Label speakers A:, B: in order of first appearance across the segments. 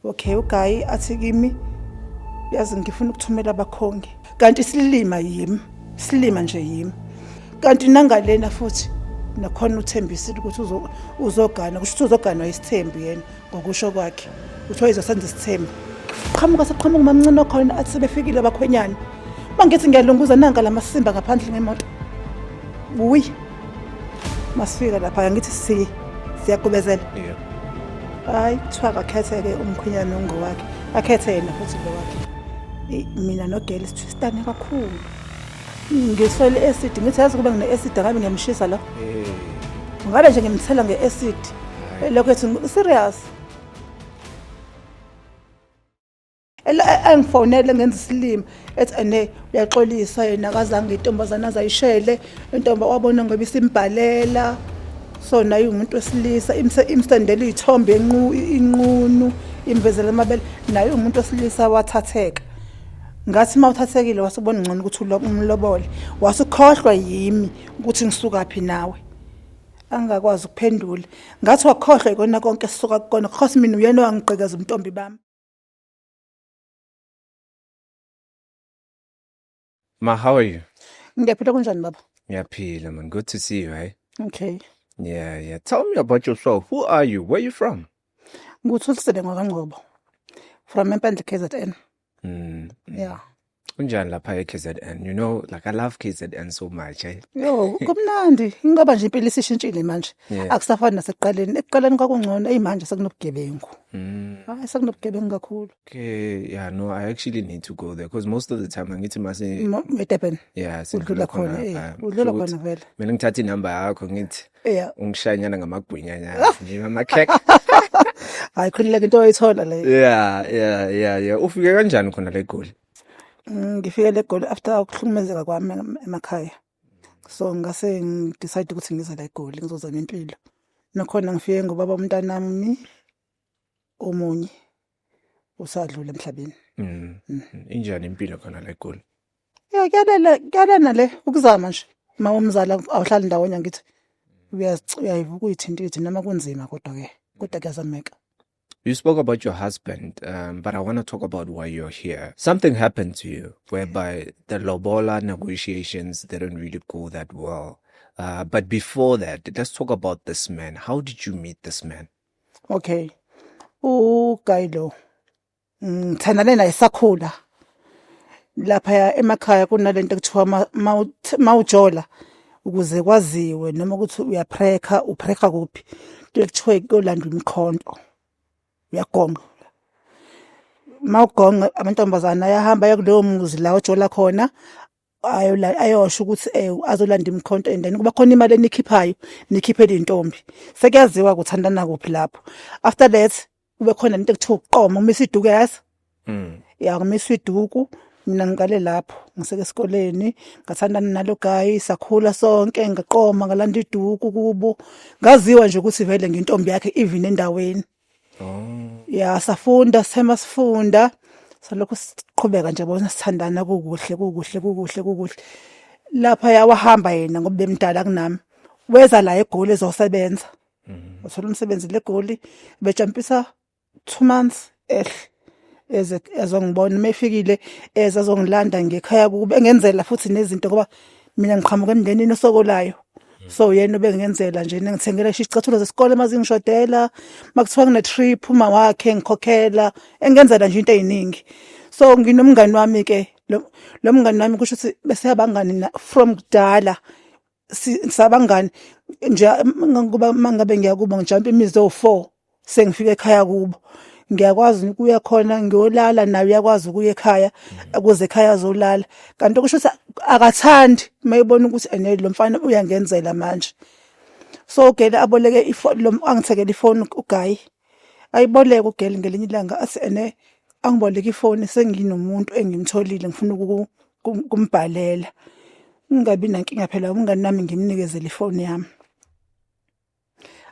A: Okay, uGayi athi kimi yazi ngifuna ukuthumela abakhongi. Kanti silima yimi, silima nje yimi. Kanti nangalena futhi nakhona uthembisile ukuthi uzogana, kusho ukuthi uzoganwa isithembu yena ngokusho kwakhe. Uthiwa izosenza isithembu. Qhamuka umamncane khona athi sebefikile abakhwenyana. Mangithi ngiyalunguza nanga lamasimba ngaphandle ngemoto. Uyi. Masifika lapha ngithi siyaqhubezela.
B: Yeah.
A: Hayi, kuthiwa akakhetheke umkhwenyana ongowakhe. Akhethe yena futhi lo wakhe. Mina noGeli sithistane kakhulu. Ngiswele acid ngithi yazi kuba ngine acid ngabe ngiyamshisa la. Ngabe nje ngimthela ngeacid. Lokho ethi serious. Angifonele ngenza isilimo ethi ane uyaxolisa yena akazange intombazana azayishele intomba wabona ngoba isimbhalela so naye umuntu wesilisa imsendela izithombe inqunu imvezela amabele naye umuntu wesilisa wathatheka ngathi mawuthathekile wasubona ngcono ukuthi umlobole wasukhohlwa yimi ukuthi ngisuka phi nawe angakwazi ukuphendula ngathi wakhohlwa ikona konke sisuka kukona khosi mina uyena wangiqhekeza umntombi bami.
B: Ma, how are you?
A: Ngiyaphila kunjani baba?
B: Ngiyaphila man, good to see you, eh?
A: Okay.
B: Yeah. Tell me about yourself. Who are you? Where are you from?
A: Nguthulisele ngakangcobo. From Empandla KZN. Yeah.
B: Unjani lapha eKZN? You know, like I love KZN so much, eh?
A: Yo, kumnandi. Ngoba nje impilo isishintshile manje. Akusafani nasekuqaleni. Ekuqaleni kwakungcono, manje sekunobugebengu. Hayi sekunobugebengu kakhulu.
B: Okay, yeah, no, I actually need to go there because most of the time angithi mase
A: eDurban.
B: Yeah,
A: udlula khona. Udlula khona vele.
B: Mina ngithatha inamba yakho ngithi ungishanyana ngamagwinyanya nje amakhek.
A: Hayi khulileke into oyithola le.
B: Yeah. Ufike kanjani khona la eGoli?
A: Ngifike le Goli after ukuhlukumezeka kwami emakhaya. So ngase ngidecide ukuthi ngize la eGoli ngizoza nempilo. Nakhona ngifike ngoba umntanami omunye usadlula emhlabeni.
B: Injani impilo khona la eGoli?
A: Yeah, kuyalena le ukuzama nje. Mawumzala awuhlali ndawonye ngithi uyayivuka uyithintithi noma kunzima kodwa kuyazameka.
B: You spoke about your husband, but I want to talk about why you're here. Something happened to you whereby the lobola negotiations didn't really go that well. But before that, let's talk about this man. How did you meet this man?
A: Okay. uGayi ngithandane naye sakhula. Lapha emakhaya kunalento ekuthiwa mawujola ukuze kwaziwe noma ukuthi uyaphrekha kuphi. Lekuthiwa kolandwa imkhonto. Uyagonga. Mawugonga amantombazana ayahamba yakuleyo muzi la ojola khona ayosho ukuthi azolanda imkhonto and then kuba khona imali enikhiphayo nikhiphele intombi. Sekuyaziwa ukuthandana kuphi lapho. After that kube khona into ekuthiwa uqoma umisa iduku yazi. Ya umisa iduku mina ngikale lapho ngiseke esikoleni ngathandana nalo Gayi sakhula sonke ngaqoma ngalanda iduku kubo. Ngaziwa nje ukuthi vele ngintombi yakhe even endaweni. Ya safunda sifunda salokho siqhubeka nje bona sithandana kukuhle lapha yawahamba yena ngoba bemdala kunami weza la eGoli ezosebenza uthola umsebenzi le eGoli bejampisa 2 months ezongibona mefikile ezazongilanda ngekhaya kube engenzela futhi nezinto ngoba mina ngiqhamuka emndenini osokolayo. So yena ubengenzela nje ngithengela isicathulo zesikole mazingishodela makuthiwa ngine trip uma wakhe ngikhokhela engenzela nje into eziningi. So nginomngani wami ke lo mngani wami kusho ukuthi bese yabangani from kudala sabangani nje ngoba mangabe ngiyakuba ngijampa imizi o4 sengifika ekhaya kubo ngiyakwazi ukuya khona ngiyolala nawe uyakwazi ukuya ekhaya ukuze ekhaya azolala kanti kusho ukuthi akathandi mayibona ukuthi lo mfana uyangenzela manje. So uGeli aboleke ifoni angithekela ifoni uGayi ayiboleka uGeli ngelinye ilanga athi angiboleka ifoni senginomuntu engimtholile ngifuna ukumbhalela ngingabi nankinga phela umngani nami ngimnikezele ifoni yami.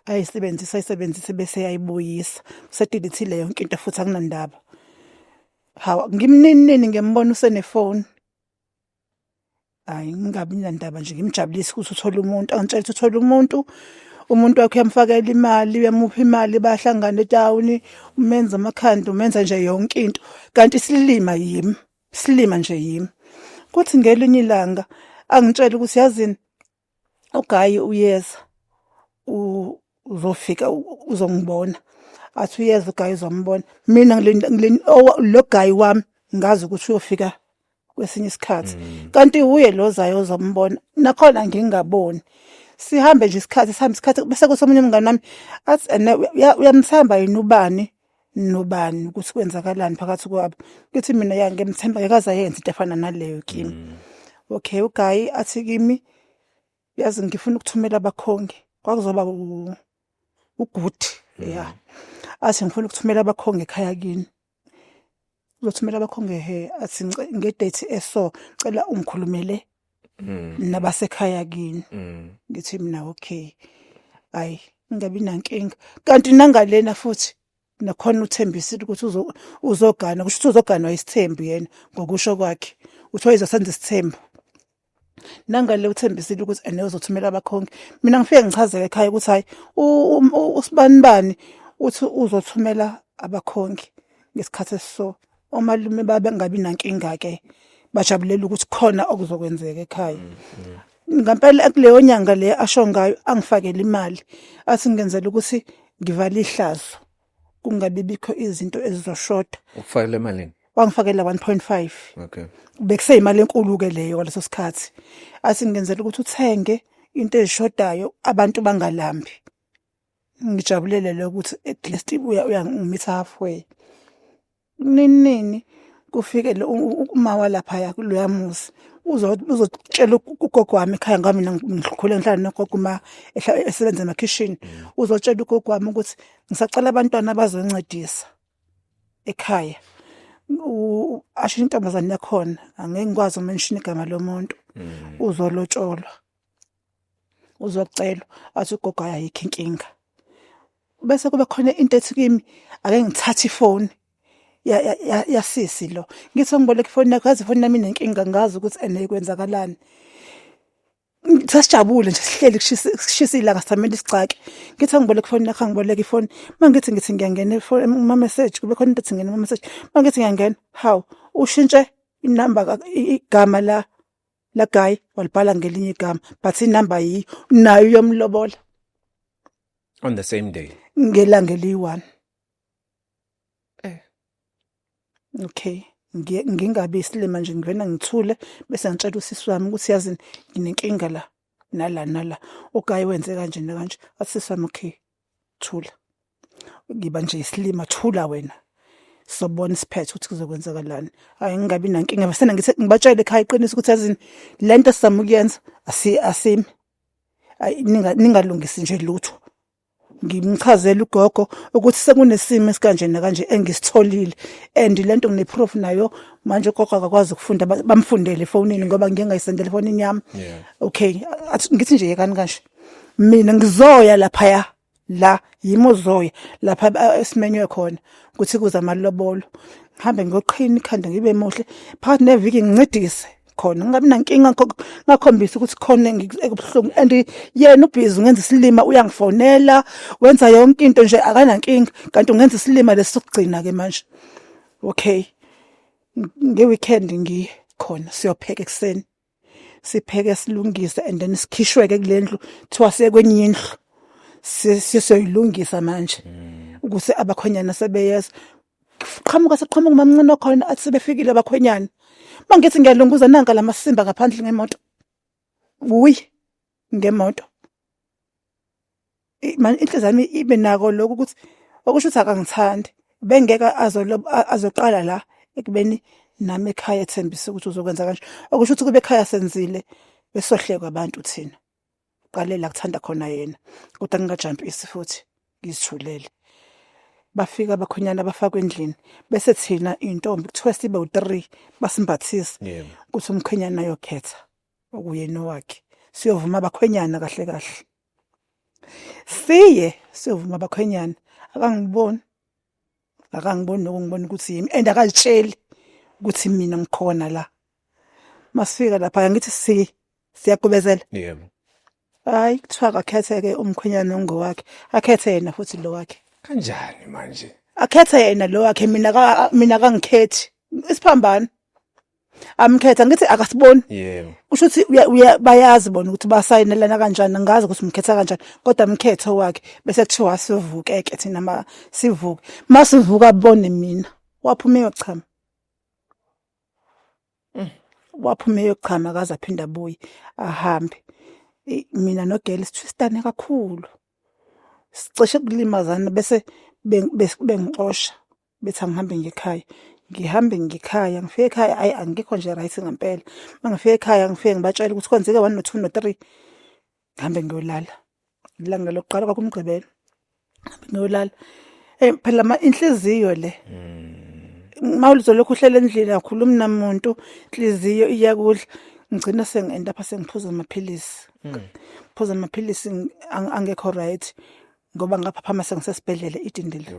A: Ayisebenzise bese yayibuyisa usedilithile yonke into futhi akunandaba. Hawa ngimninini ngembona usenefoni. Hayi ngingabi nandaba nje ngimjabulisa ukuthi uthola umuntu angitshela ukuthi uthola umuntu umuntu wakhe uyamfakela imali, uyamupha imali, bayahlangana etawuni, umenza amakhanda, umenza nje yonke into. Kanti silima nje yimi. Kuthi ngelinye ilanga angitshela ukuthi yazini uGayi uyeza uzofika uzongibona. Athi uyeza uGayi uzombona. Mina lo Gayi wami ngazi ukuthi uyofika kwesinye isikhathi. Kanti uye lo zayo uzombona. Nakhona ngingaboni. Sihambe nje isikhathi bese kusomunye umngane wami athi uyamthemba yini ubani nobani ukuthi kwenzakalani phakathi kwabo. Ngithi mina ya ngiyamthemba ngeke ayenze into efana naleyo kimi. Okay, uGayi athi kimi yazi ngifuna ukuthumela abakhongi. Kwakuzoba uGudi. Yeah. Athi ngifuna ukuthumela abakhongi ekhaya kini. Uzothumela abakhongi athi ngedate eso cela ungikhulumele nabasekhaya kini. Ngithi mina okay. Ayi ngabi nankinga. Kanti nangalena futhi nakhona uthembisile ukuthi uzogana kusho ukuthi uzogana isithembu yena ngokusho kwakhe. Uthi wayezosenza isithembu. Nangale uthembisile ukuthi ene uzothumela abakhongi. Mina ngifike ngichazele ekhaya ukuthi hayi usibani uthi uzothumela abakhongi ngesikhathi esiso. Omalume babe ngabi nankinga ke bajabulela ukuthi khona okuzokwenzeka ekhaya. Ngempela kuleyo nyanga le asho ngayo angifakele imali athi ngenzela ukuthi ngivale ihlazo kungabi bikho izinto ezizoshoda.
B: Ukufakela emalini?
A: Wangifakela 1.5.
B: Okay.
A: Bekuseyimali enkulu ke leyo ngaleso sikhathi. Athi ngenzela ukuthi uthenge into ezishodayo abantu bangalambi. Ngijabulele lo ukuthi at least uyangimitha halfway. Nini kufike uma lapha kuloya muzi uzotshela ugogo wami ekhaya ngami ngikhule ngihlala nogogo uma esebenza emakitchen. Uzotshela ugogo wami ukuthi ngisacela abantwana abazoncedisa ekhaya. Asho intombazane yakhona angeke ngikwazi umention igama lomuntu. Uzolotsholwa. Uzocelwa athi ugogo ayikho inkinga. Bese kube khona into ethi kimi ake ngithathe ifoni yasisi lo. Ngithi ngiboleka ifoni yakho yazi ifoni nami inenkinga ngazi ukuthi enekwenzakalani. Sasijabule nje sihleli kushisa ilanga sithamela isicake. Ngithi ngiboleka ifoni yakho ngiboleka ifoni. Mangithi ngiyangena ifoni uma message kube khona into ethi ngena uma message. Mangithi ngiyangena how ushintshe inamba igama la Gayi walibhala ngelinye igama but inamba yi nayo yomlobola.
B: On the same day.
A: Ngelanga eli1. Okay. Ngingabi isilima nje ngivena ngithule bese ngitshela usisi wami ukuthi yazi nginenkinga la nala. uGayi wenze kanje nakanje. Athi sisi wami okay. Thula. Ngiba nje isilima thula wena. Sobona isiphethe ukuthi kuzokwenzakalani. Hayi ngingabi nankinga bese ngithi ngibatshele ekhaya iqiniso ukuthi yazi lento sizama ukuyenza asimi. Ayi ningalungisi nje lutho. Ngimchazela ugogo ukuthi sekunesimo esikanje nakanje engisitholile and lento ngineproof nayo manje ugogo akakwazi ukufunda bamfundele efonini ngoba ngeke ngayisendele efonini yami. Okay ngithi nje yekani kanje mina ngizoya lapha la yimozoya lapha esimenywe khona ukuthi kuza amalobolo ngihambe ngoqhina ikhanda ngibe muhle phakathi neviki ngincedise khona ngabe nankinga ngakhombisa ukuthi khona ekubuhlungu and yena ubhizi ungenza isilima uyangifonela wenza yonke into nje akanankinga kanti ungenza isilima lesokugcina ke manje. Okay ngeweekend ngikhona siyopheka ekseni sipheke silungise and then sikhishweke kulendlu thiwa sekwenye indlu siyoyilungisa manje ukuthi abakhonyana sebeyeza siqhamuka umamncane khona athi sebefikile abakhonyana. Mangithi ngiyalunguza nanka lamasimba ngaphandle ngemoto. Ngemoto. Man inhliziyo yami ibe nako lokho ukuthi okusho ukuthi akangithandi. Bengeka azoqala la ekubeni nami ekhaya ethembisa ukuthi uzokwenza kanje. Okusho ukuthi kube ekhaya senzile besohleka abantu thina. Qalela kuthanda khona yena. Kodwa ngingajampisi futhi ngizithulele. Bafika abakhonyana abafakwe endlini bese thina intombi kuthiwa sibe u3 basimbathisa ukuthi umkhwenyana ayokhetha okuyena wakhe siyovuma abakhwenyana kahle siyovuma abakhwenyana akangiboni nokungibona ukuthi yimi and akalitsheli ukuthi mina ngikhona la masifika lapha ngithi siyaqhubezela Hayi kuthiwa akakhethe-ke umkhwenyana ongowakhe. Akhethe yena futhi lo wakhe.
B: Kanjani manje?
A: Akhethe yena lo wakhe mina akangikhethi. Isiphambano. Amkhetha ngithi akasiboni.
B: Yebo.
A: Kusho ukuthi bayazi bona ukuthi basayinelana kanjani ngazi ukuthi umkhetha kanjani kodwa umkhetho wakhe bese kuthiwa sivukeke thina sivuke masivuka bone mina waphuma eyochama waphuma eyochama akaze aphinda abuye ahambe mina nogeli sithwistane kakhulu sicishe kulimazana bese bengixosha bethi angihambe ngekhaya ngifike ekhaya ayi angikho nje right ngempela mangifike ekhaya ngifike ngibatshela ukuthi kwenzeke 1 no 2 no 3 ngihambe ngiyolala ilanga lokuqala kwakumgqibelo ngiyolala phela inhliziyo le mawulizo lokhu uhlela endlini akhulumi namuntu inhliziyo iyakudla ngigcina sengenda lapha sengiphuza amaphilisi phuza amaphilisi angekho right ngoba ngapha sengisesibhedlela idindile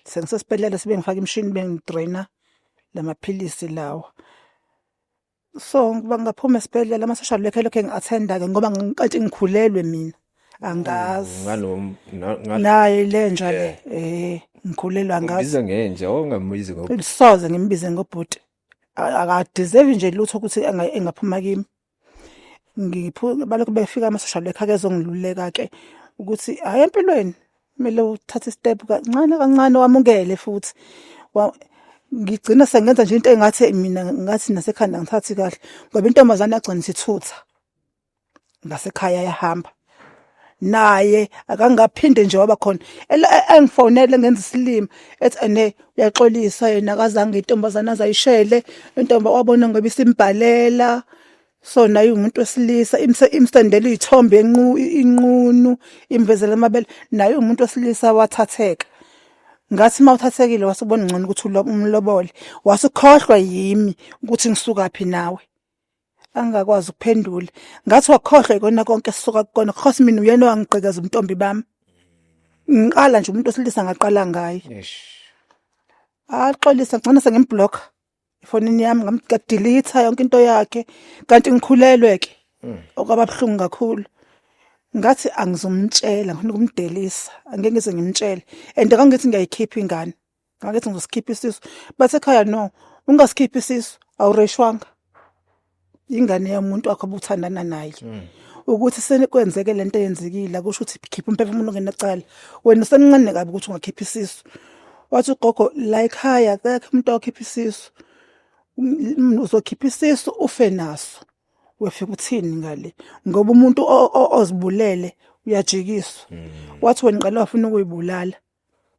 A: sengisesibhedlela sibe ngifaka imshini bengidraina lamaphilisi lawa so ngiba ngaphuma esibhedlela ama-social worker lokho ngi-attenda-ke ngoba kanti ngikhulelwe mina angazi naye lenja le ngikhulelwe angazi
B: Ubiza ngenja ongambizi ngoba
A: soze ngimbize ngobhuti akadeserve nje lutho ukuthi engaphuma kimi balokhu befika ama-social worker kezongiluleka-ke ukuthi hayi empilweni kumele uthathe istep kancane wamukele futhi ngigcina sengenza nje into engathi mina ngathi nasekhanda ngithathi kahle ngoba intombazane yagcina isithutha ngasekhaya yahamba naye akangaphinde nje waba khona engifonele ngenza isilima ethi ene uyaxolisa yena akazange intombazane azayishele intomba wabona ngoba isimbhalela so naye umuntu wesilisa imsendela izithombe inqunu imvezela amabele naye umuntu wesilisa wathatheka ngathi mawuthathekile wasubona ngcono ukuthi umlobole wasukhohlwa yimi ukuthi ngisukaphi nawe angakwazi ukuphendula ngathi wakhohlwa ikona konke sisuka kukona khosi mina uyena wangigqekeza umntombi bami ngiqala nje umuntu wesilisa ngaqala ngaye axolisa ngcona sengimblock ifonini yami ngamdelete yonke into yakhe kanti ngikhulelwe-ke okwababhlungu kakhulu ngathi angizomtshela ngifuna ukumdelisa angeke ngize ngimtshele and akangithi ngiyayikhipha ingane ngakithi ngizosikhipha isisu bathi ekhaya no ungasikhipha isisu awureshwanga ingane yomuntu wakho obuthandana naye ukuthi senikwenzeke lento eyenzekile akusho ukuthi khipha umphefumulo ngenacala wena semncane kabi ukuthi ungakhipha isisu wathi ugogo la ekhaya akekho umuntu okhipha isisu uzokhipha isisu ufe naso wefika uthini ngale ngoba umuntu ozibulele uyajikiswa wathi wena qala wafuna ukuyibulala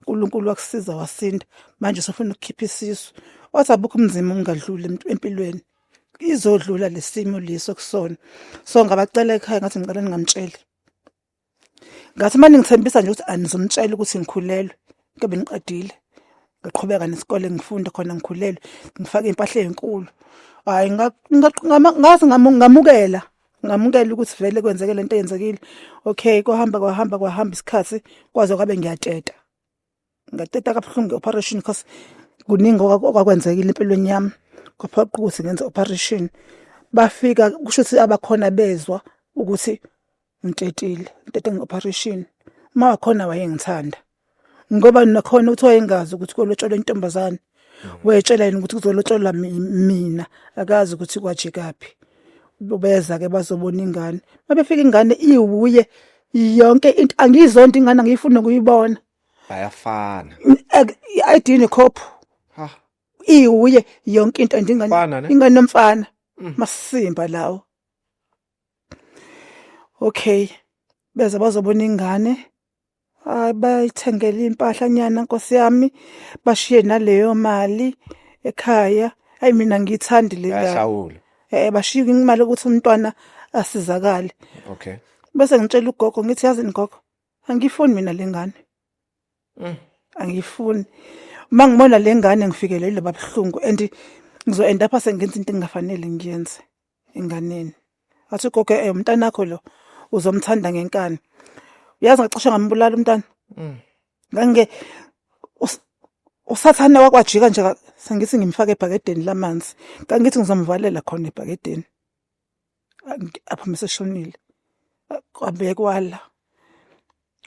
A: uNkulunkulu wakusiza wasinda manje usufuna ukukhipha isisu wathi abukho umzima ungadluli empilweni izodlula lesimo liso kusona so ngabacela ekhaya ngathi ngicela ningamtsheli ngathi manje ngithembisa nje ukuthi anizomtshela ukuthi ngikhulelwe kube niqedile ngaqhubeka nesikole ngifunda khona ngikhulelwe ngifaka impahla ezinkulu hayi ngathi ngamukela ukuthi vele kwenzeke lento eyenzekile okay kwahamba isikhathi kwaze kwabe ngiyateta ngateta kabuhlungu operation because kuningi okwakwenzekile empilweni yami kwaphoqa ukuthi ngenze operation bafika kusho ukuthi abakhona bezwa ukuthi ngitetile ngitete ngeoperation mawakhona wayengithanda ngoba nakhona uthi wayengazi ukuthi kolotshelwe intombazane wetshela yini ukuthi kuzolotshelwa mina akazi ukuthi kwajikaphi beza ke bazobona ingane mabefika ingane iwuye yonke into angizonto ingane ngiyifuna ukuyibona
B: bayafana
A: i-ID nekhophu iwuye yonke into ndingane ingane nomfana masimba lawo okay beza bazobona ingane bayithengela impahla nyana nkosi yami bashiye naleyo mali ekhaya hayi mina ngiyithandi le
B: bayashawula
A: bashiye imali ukuthi umntwana asizakale
B: okay
A: bese ngitshela ugogo ngithi yazi ngogo angifuni mina lengane angifuni mangibona lengane ngifikelele babhlungu and ngizoenda lapha sengenza into engafanele ngiyenze enganeni athi gogo umntana wakho lo uzomthanda ngenkani uyazi ngacishe ngambulala umntana ngange usathana wakwajika nje sengithi ngimfake ebhakedeni lamanzi kangithi ngizomvalela khona ebhakedeni apha meseshonile kwabekwala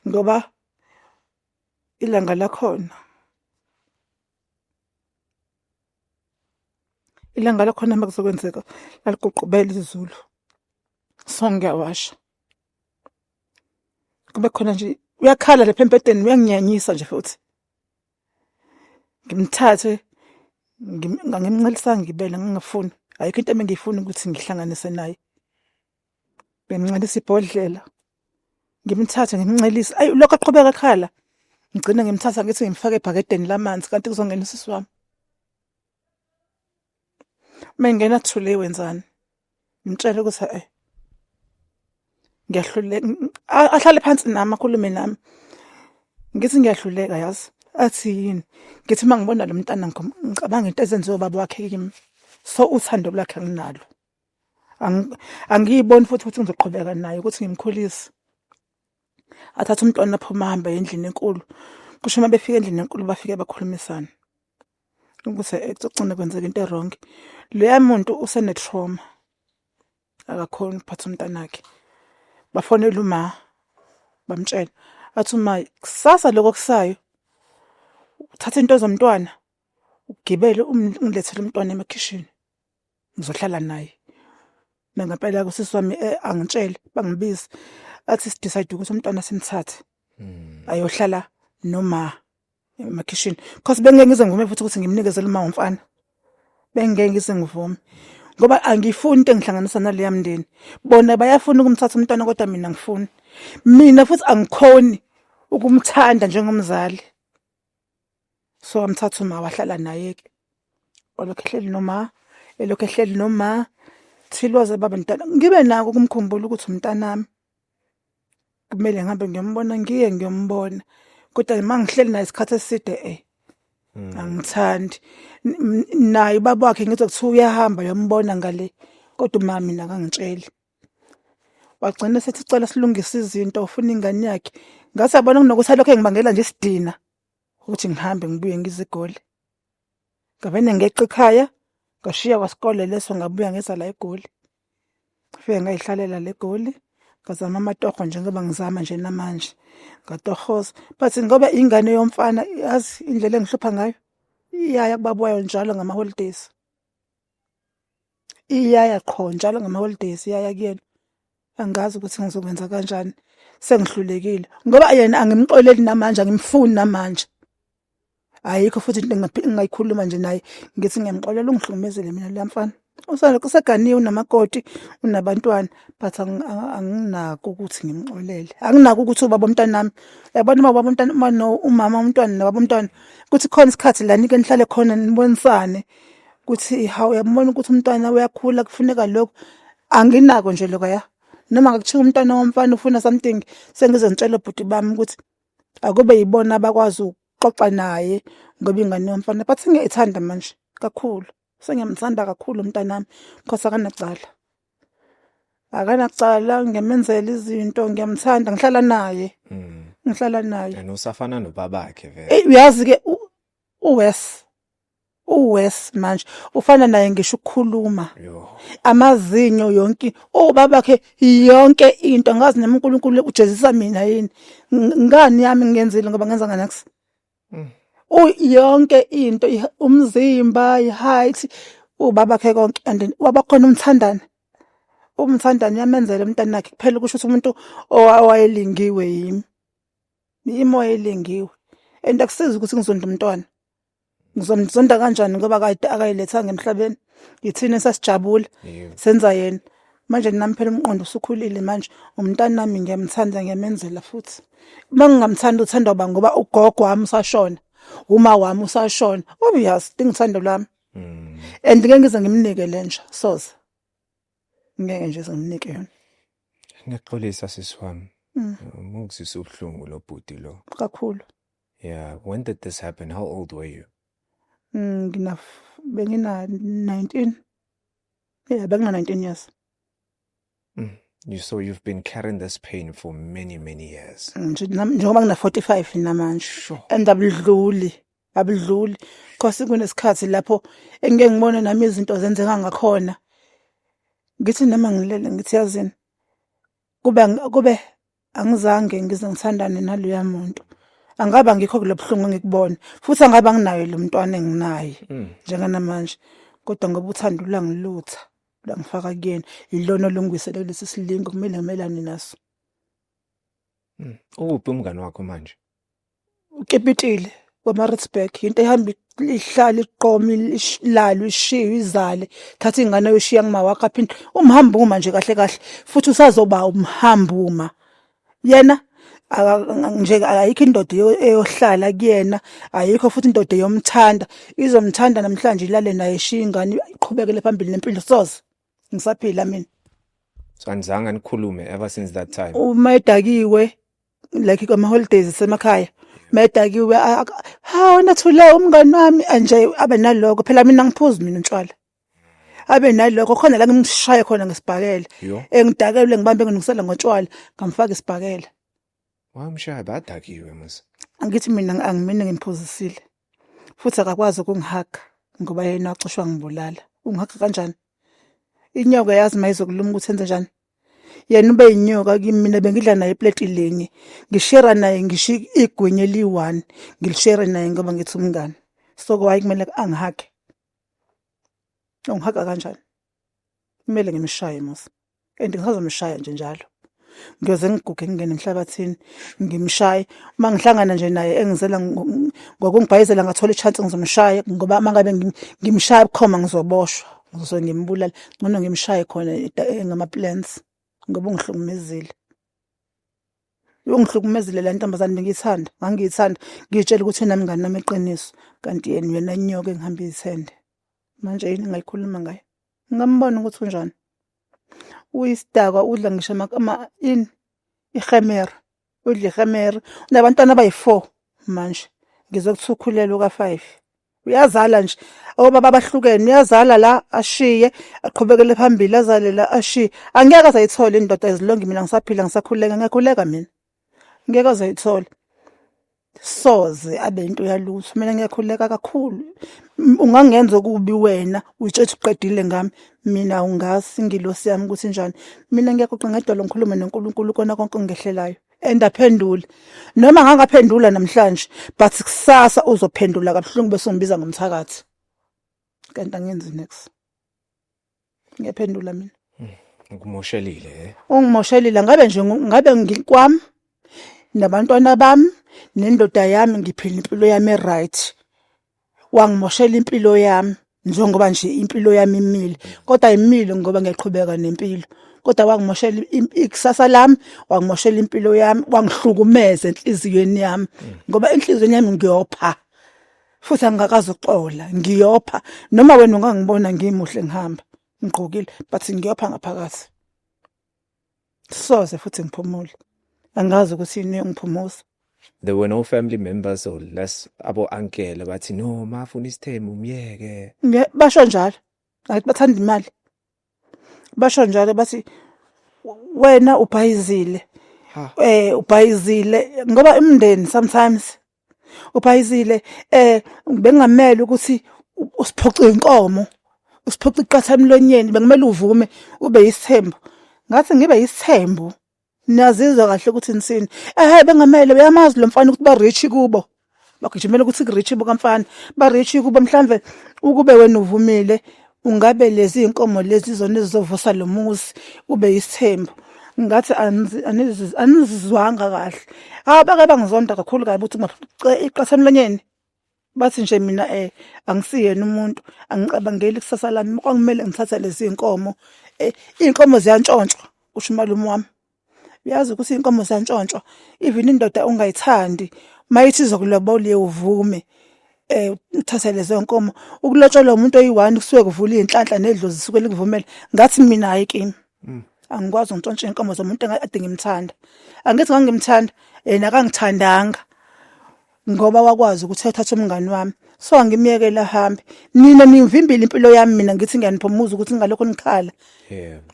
A: ngoba ilanga lakhona makuzokwenzeka laliququbela izulu, so ngiyawasha. Kube khona nje uyakhala lapha embhedeni, uyanginyanyisa nje futhi. Ngimthathe ngangimncelisanga ngibele, ngingafuni. Ayikho into ebengiyifuna ukuthi ngihlanganise naye. Bengimncelisa ibhodlela, ngimthathe ngimncelisa. Ayi, lokho aqhubeka ekhala. Ngigcine ngimthatha ngithi ngimfake ebhakedeni lamanzi kanti kuzongena usisi wami. Mengena Thule wenzani? Ngimtshela ukuthi ngiyahluleka. Ahlale phansi nami akhulume nami. Ngithi ngiyahluleka yazi. Athi yini? Ngithi mangibona lo mntana ngicabanga into ezenziwa ubaba wakhe kimi. So uthando lwakhe anginalo. Angiyiboni futhi ukuthi ngizoqhubeka naye ukuthi ngimkhulise. Athatha umntwana aphuma ahamba endlini enkulu. Kusho uma befika endlini enkulu bafike bakhulumisana. Ukuthi ekugcina kwenzeka into wrong. Loya muntu usene trauma. Akakhoni ukuphatha umntanakhe. Bafonela uma bamtshela athi uma kusasa lokho kusayo uthatha into zomntwana ugibele ungilethele umntwana emakhishini ngizohlala naye. Nangempela kusisi wami angitshele bangibize athi sidecide ukuthi umntwana simthathe ayohlala noma emakhishini because bengeke ngize ngivume futhi ukuthi ngimnikezele uma umfana. Bengeke ngize ngivume ngoba angifuni into engihlanganisa naleya mndeni. Bona bayafuna ukumthatha umntwana kodwa mina ngifuni. Mina futhi angikhoni ukumthanda njengomzali. So amthatha uma wahlala naye ke. Olokho ehleli noma thilwaze baba mntana. Ngibe nako ukumkhumbula ukuthi umntanami. Kumele ngihambe ngiyombona ngiyombona. Kodwa mangihleli naye isikhathi eside angithandi. Naye ubaba wakhe ngithi kuthiwa uyahamba yambona ngale. Kodwa mama mina akangitsheli. Wagcina sethi sicela silungise izinto ufuna ingane yakhe. Ngathi yabona kunokuthi alokho engibangela nje isidina ukuthi ngihambe ngibuye ngizigole. Ngavene ngeqa ekhaya ngashiya kwasikole leso ngabuya ngeza la eGoli. Ngifike ngayihlalela le eGoli. Ngazama amatoho njengoba ngizama nje namanje. Ngatohoza. But ngoba ingane yomfana yazi indlela engihlupha ngayo. Iyaya kubaba wayo njalo ngama holidays. Iyaya qho njalo ngama holidays iyaya kuyena. Angazi ukuthi ngizokwenza kanjani. Sengihlulekile ngoba yena angimxoleli namanje angimfuni namanje. Ayikho futhi into engingayikhuluma nje naye ngithi ngiyamxolela ungihlukumezele mina la mfana. Useganiwe unamakoti unabantwana but anginako ukuthi ngimxolele. Anginako ukuthi ubaba umntanami yabona uma ubaba umntana umama umntwana nababa umntwana kuthi khona isikhathi la nike nihlale khona nibonisane ukuthi hawu yabona ukuthi umntwana uyakhula kufuneka lokho. Anginako nje lokho ya. Noma ngakuthiwa umntwana womfana ufuna something sengizongitshela ubhuti bami ukuthi akube yibona abakwazi ukuxoxa naye ngoba ingane yomfana but ngiyayithanda manje kakhulu. Sengiyamthanda kakhulu umntanami because akanacala ngiyamenzela izinto ngiyamthanda ngihlala naye. Ngihlala naye.
B: And usafana nobabakhe vele.
A: Uyazi ke uwes manje ufana naye ngisho ukukhuluma. Amazinyo yonke babakhe yonke into ngazi nami uNkulunkulu ujezisa mina yini. Ngani yami ngiyenzile ngoba ngenza nganax. Yonke into umzimba iheight ubabakhe konke and then wabakhona umthandana yamenzela umntanakhe kuphela kusho ukuthi umuntu owayelingiwe yimi owayelingiwe and akusizi ukuthi ngizonda umntwana. Ngizomzonda kanjani ngoba kade akayilethanga emhlabeni. Yithina sasijabula senza yena. Manje nami phela umqondo usukhulile manje umntana nami ngiyamthanda ngiyamenzela futhi. Mangingamthanda uthanda uba ngoba ugogo wami usashona. Uma wami usashona. Obvious ngithanda lami. And ngeke ngize ngimnike lenja soze. Ngeke nje ngimnike yona.
B: Ngiyaxolisa sisi wami. Ngizizwa ubuhlungu lo bhuti lo.
A: Kakhulu.
B: Yeah, when did this happen? How old were you?
A: Bengina 19. Yeah, bengina 19 years.
B: So you've been carrying this pain for many years.
A: Njengoba ngina 45 namanje.
B: Sure.
A: And abudluli. Because kunesikhathi lapho engeke ngibone nami izinto zenzeka ngakhona. Ngithi noma ngilele ngithi yazini kube angizange ngize ngithandane naloya muntu. Angaba ngikho kule buhlungu ngikubona futhi angaba nginayo lo mntwana enginaye njenganamanje, kodwa ngoba uthando langilutha langifaka kuyena, yilona olungibuyisele lesi silingo kumele ngimelane naso.
B: Uphi umngani wakho manje?
A: uKepitile kwaMaritzburg, into ehamba ihlala iqoma ilalo ishiwe izale, thatha ingane yoshiya ngumawakhe aphinde umhambuma nje kahle kahle futhi usazoba umhambuma. Yena nje ayikho indoda eyohlala kuyena, ayikho futhi indoda eyomthanda, izomthanda namhlanje ilale naye ishiya ingane iqhubekele phambili nempilo soze ngisaphila mina.
B: So anizange nikhulume ever since that time?
A: Uma edakiwe like kwama holidays esemakhaya medakiwe wena thule umngani wami nje abe naloko phela mina ngiphuza mina utshwala, abe naloko khona la ngimshaye khona ngesibhakela engidakele ngibambe nginisela ngotshwala ngamfaka isibhakela.
B: Wamshaya badakiwe musa?
A: Angithi mina angimina ngimphuzisile futhi akakwazi ukungihaga ngoba yena waxoshwa ngibulala. Ungihaga kanjani? Inyoka yazi mayizokuluma ukuthi enze njani? Yena ube inyoka kimi, mina bengidla naye iplate linye, ngishare naye ngisho igwinya eli1 ngilishare naye ngoba ngithi umngani. So kwayi kumele angihage. Ungihaga kanjani? Kumele ngimshaye musa, and ngisazomshaya nje njalo. Ngiyoze ngiguge ngingene emhlabathini ngimshaye. Uma ngihlangana nje naye engizela ngokungibhayizela ngathola ichance ngizomshaya ngoba mangabe ngimshaya bukhoma ngizoboshwa, ngizoze ngimbulala. Ngcono ngimshaye khona ngama plans ngoba ungihlukumezile. Ungihlukumezile la ntombazane bengiyithanda, ngangiyithanda ngitshela ukuthi nami ngani nami eqiniso, kanti yena inyoka engihamba izithende. Manje yini ngayikhuluma ngaye? Ngambona ukuthi unjani. Uyisidakwa udla ngisho ikhemera, udla ikhemera. Unabantwana abayi4 manje. Ngizokuthukhulelwa ka5. Uyazala nje. Obaba abahlukene uyazala la ashiye aqhubekele phambili, azale la ashiye. Angeke azayithola indoda ezilonge mina ngisaphila ngisakhuleka, ngiyakhuleka mina. Ngeke azayithola. Soze abe into yalutho. Mina ngiyakhuleka kakhulu. Ungangenza okubi wena utshethe uqedile ngami, mina ungazi ingilosi yami ukuthi njani. Mina ngiyaxoxa ngedolo ngikhulume noNkulunkulu kona konke ongehlelayo endaphendula. Noma ngangaphendula namhlanje but kusasa uzophendula kabuhlungu bese ungibiza ngomthakathi. Kanti angenzi next. Ngiyaphendula mina.
B: Ngumoshelile
A: Ungimoshelile ngabe ngikwami nabantwana bami nendoda yami ngiphila impilo yami eright. Wangimoshela impilo yami njengoba nje impilo yami imile, kodwa imile ngoba ngiyaqhubeka nempilo. Kodwa wangimoshela ikusasa lami, wangimoshela impilo yami, wangihlukumeza enhliziyweni yami ngoba enhliziyweni yami ngiyopha. Futhi angikazi uxola, ngiyopha. Noma wena ungangibona ngimuhle ngihamba ngigqokile but ngiyopha ngaphakathi. Soze futhi ngiphumule. Angazi ukuthi yini engiphumuza.
B: There were no family members or less abo uncle bathi no mafuna isithembu umyeke?
A: Basho njalo. Ayithi bathanda imali. Basho njalo bathi wena ubhayizile. Ubhayizile ngoba imndeni sometimes ubhayizile bengamele ukuthi usiphoce inkomo, usiphoce iqatha emlonyeni, bengamele uvume ube yisithembu. Ngathi ngibe yisithembu. Niyazizwa kahle ukuthi nisini. Bengamele uyamazi lo mfana ukuthi ba rich kubo. Bagijimela ukuthi ku-rich bukamfana, ba rich kubo mhlambe ukube wena uvumile ungabe lezi inkomo lezi zona ezizovusa lo muzi ube yisithembu. Ngathi anizizwanga kahle. Bake bangizonda kakhulu kabi ukuthi iqatha emlonyeni. Bathi nje mina angisiyena umuntu, angicabangeli kusasa lami, kwangimele ngithathe lezi inkomo. Inkomo ziyantshontshwa kusho umalume wami. Uyazi ukuthi inkomo ziyantshontshwa, even indoda ongayithandi mayithi izokulobola uvume uthathe lezo nkomo. Ukulotsholwa umuntu oyi1 kusuke kuvula inhlanhla nedlozi zisuke likuvumela. Ngathi mina hayi kimi. Angikwazi ukuntshontsha inkomo zomuntu ade ngimthanda. Angithi ngangimthanda nakangithandanga ngoba wakwazi ukuthi ethathe umngani wami. So angimiyekela hambe. Nina nivimbile impilo yami, mina ngithi ngiyaniphumuza ukuthi ngalokho nikhala.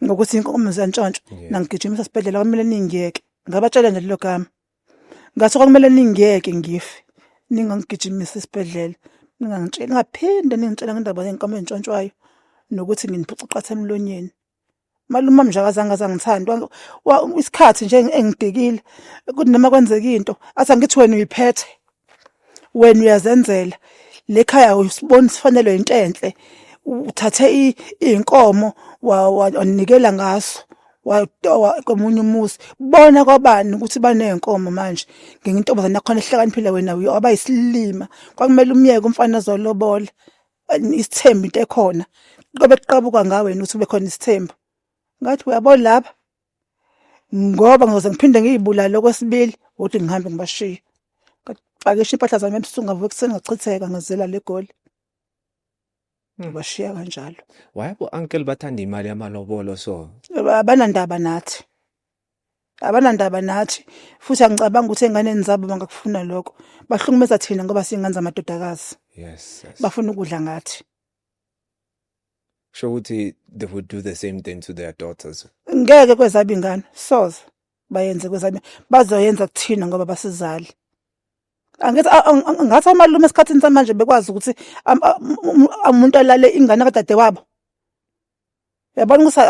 A: Ngokuthi inkomo ziyantshontshwa nangigijimisa esibhedlela kwamele ningiyeke. Ngabatshela nje lelo gama. Ngathi kwamele ningiyeke ngife. Ningangigijimisa esibhedlela. Ningangitshela ngaphinde ningitshela ngendaba yenkomo entshontshwayo nokuthi nginiphuca iqatha emlonyeni. Malume wami nje azangithandi. Isikhathi nje engidikile kuthi noma kwenzeka into athi angithi wena uyiphethe. Wena uyazenzela. Lekhaya usibona sifanelwe into enhle. Uthathe inkomo wanikela ngaso. Komunye umuzi bona kwabani ukuthi baneenkomo manje ngentombazana yakho ehlakaniphile wena abayisilima kwakumele umyeke umfana azolobola isithembu into ekhona qobe kuqabuka ngawe wena uthi ube khona isithembu ngathi uyabona lapha ngoba ngizoze ngiphinde ngiyibulala okwesibili uthi ngihambe ngibashiya ngapakisha impahla zami ebusuku ngavuka ekuseni ngachitheka ngizela legoli ngibashiya kanjalo.
B: Why uncle bathanda imali yamalobolo so?
A: Abanandaba nathi. Abanandaba nathi futhi angicabanga ukuthi enganeni zabo bangakufuna lokho. Bahlukumeza thina ngoba singane zamadodakazi.
B: Yes.
A: Bafuna ukudla ngathi.
B: Sho ukuthi they would do the same thing to their daughters.
A: Ngeke kwezaba ingane soze bayenze kwezaba bazoyenza kuthina ngoba basizali. Ngathi amalume esikhathini samanje bekwazi ukuthi umuntu alale ingane kadade wabo. Yabona ukuthi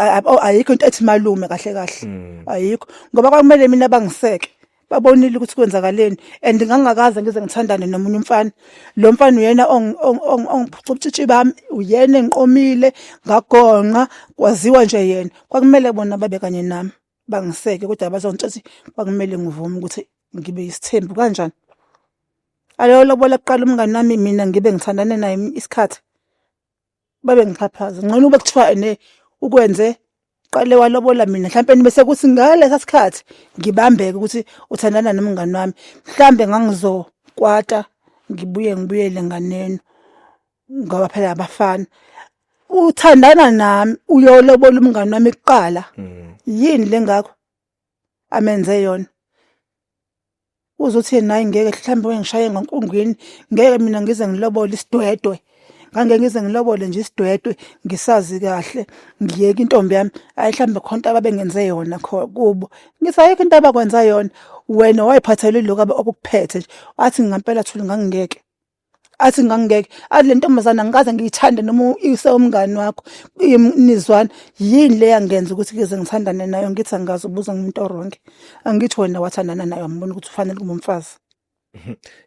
A: ayikho into ethi malume kahle ayikho ngoba kwakumele mina bangiseke babonile ukuthi kwenzakaleni and ngangakaze ngize ngithandane nomunye umfana lo mfana uyena ongiphucutshitshi bami uyena engiqomile ngagonqa kwaziwa nje yena kwakumele bona babe kanye nami bangiseke kodwa bazongitshithi kwakumele ngivume ukuthi ngibe isithembu kanjani. Aleyo lobola kuqala umngani nami mina ngibe ngithandane naye isikhathi babe ngixhaphaza ngcono ube kuthiwa ukwenze qale walobola mina mhlawumbe bese kuthi ngalesa sikhathi ngibambeke ukuthi uthandana nomngani wami mhlambe ngangizokwata ngibuyele nganeno ngoba phela abafana uthandana nami uyolobola umngani wami kuqala yini lengakho amenze yona uzothi naye ngeke mhlambe wengishaye ngonkungwini ngeke mina ngize ngilobole isidwedwe ngangeke ngize ngilobole nje isidwedwe ngisazi kahle ngiyeke intombi yami ayihlambe khonto ababengenze yona kubo ngithi ayikho into abakwenza yona wena wayiphathele lokho okuphethe nje athi ngempela thula ngangingeke athi ngangingeke le ntombazana ngikaze ngiyithande noma ise umngani wakho nizwana yini le yangenza ukuthi kize ngithandane nayo ngithi angazi ubuza ngumuntu oronke angithi wena wathandana nayo ambona ukuthi ufanele kube umfazi.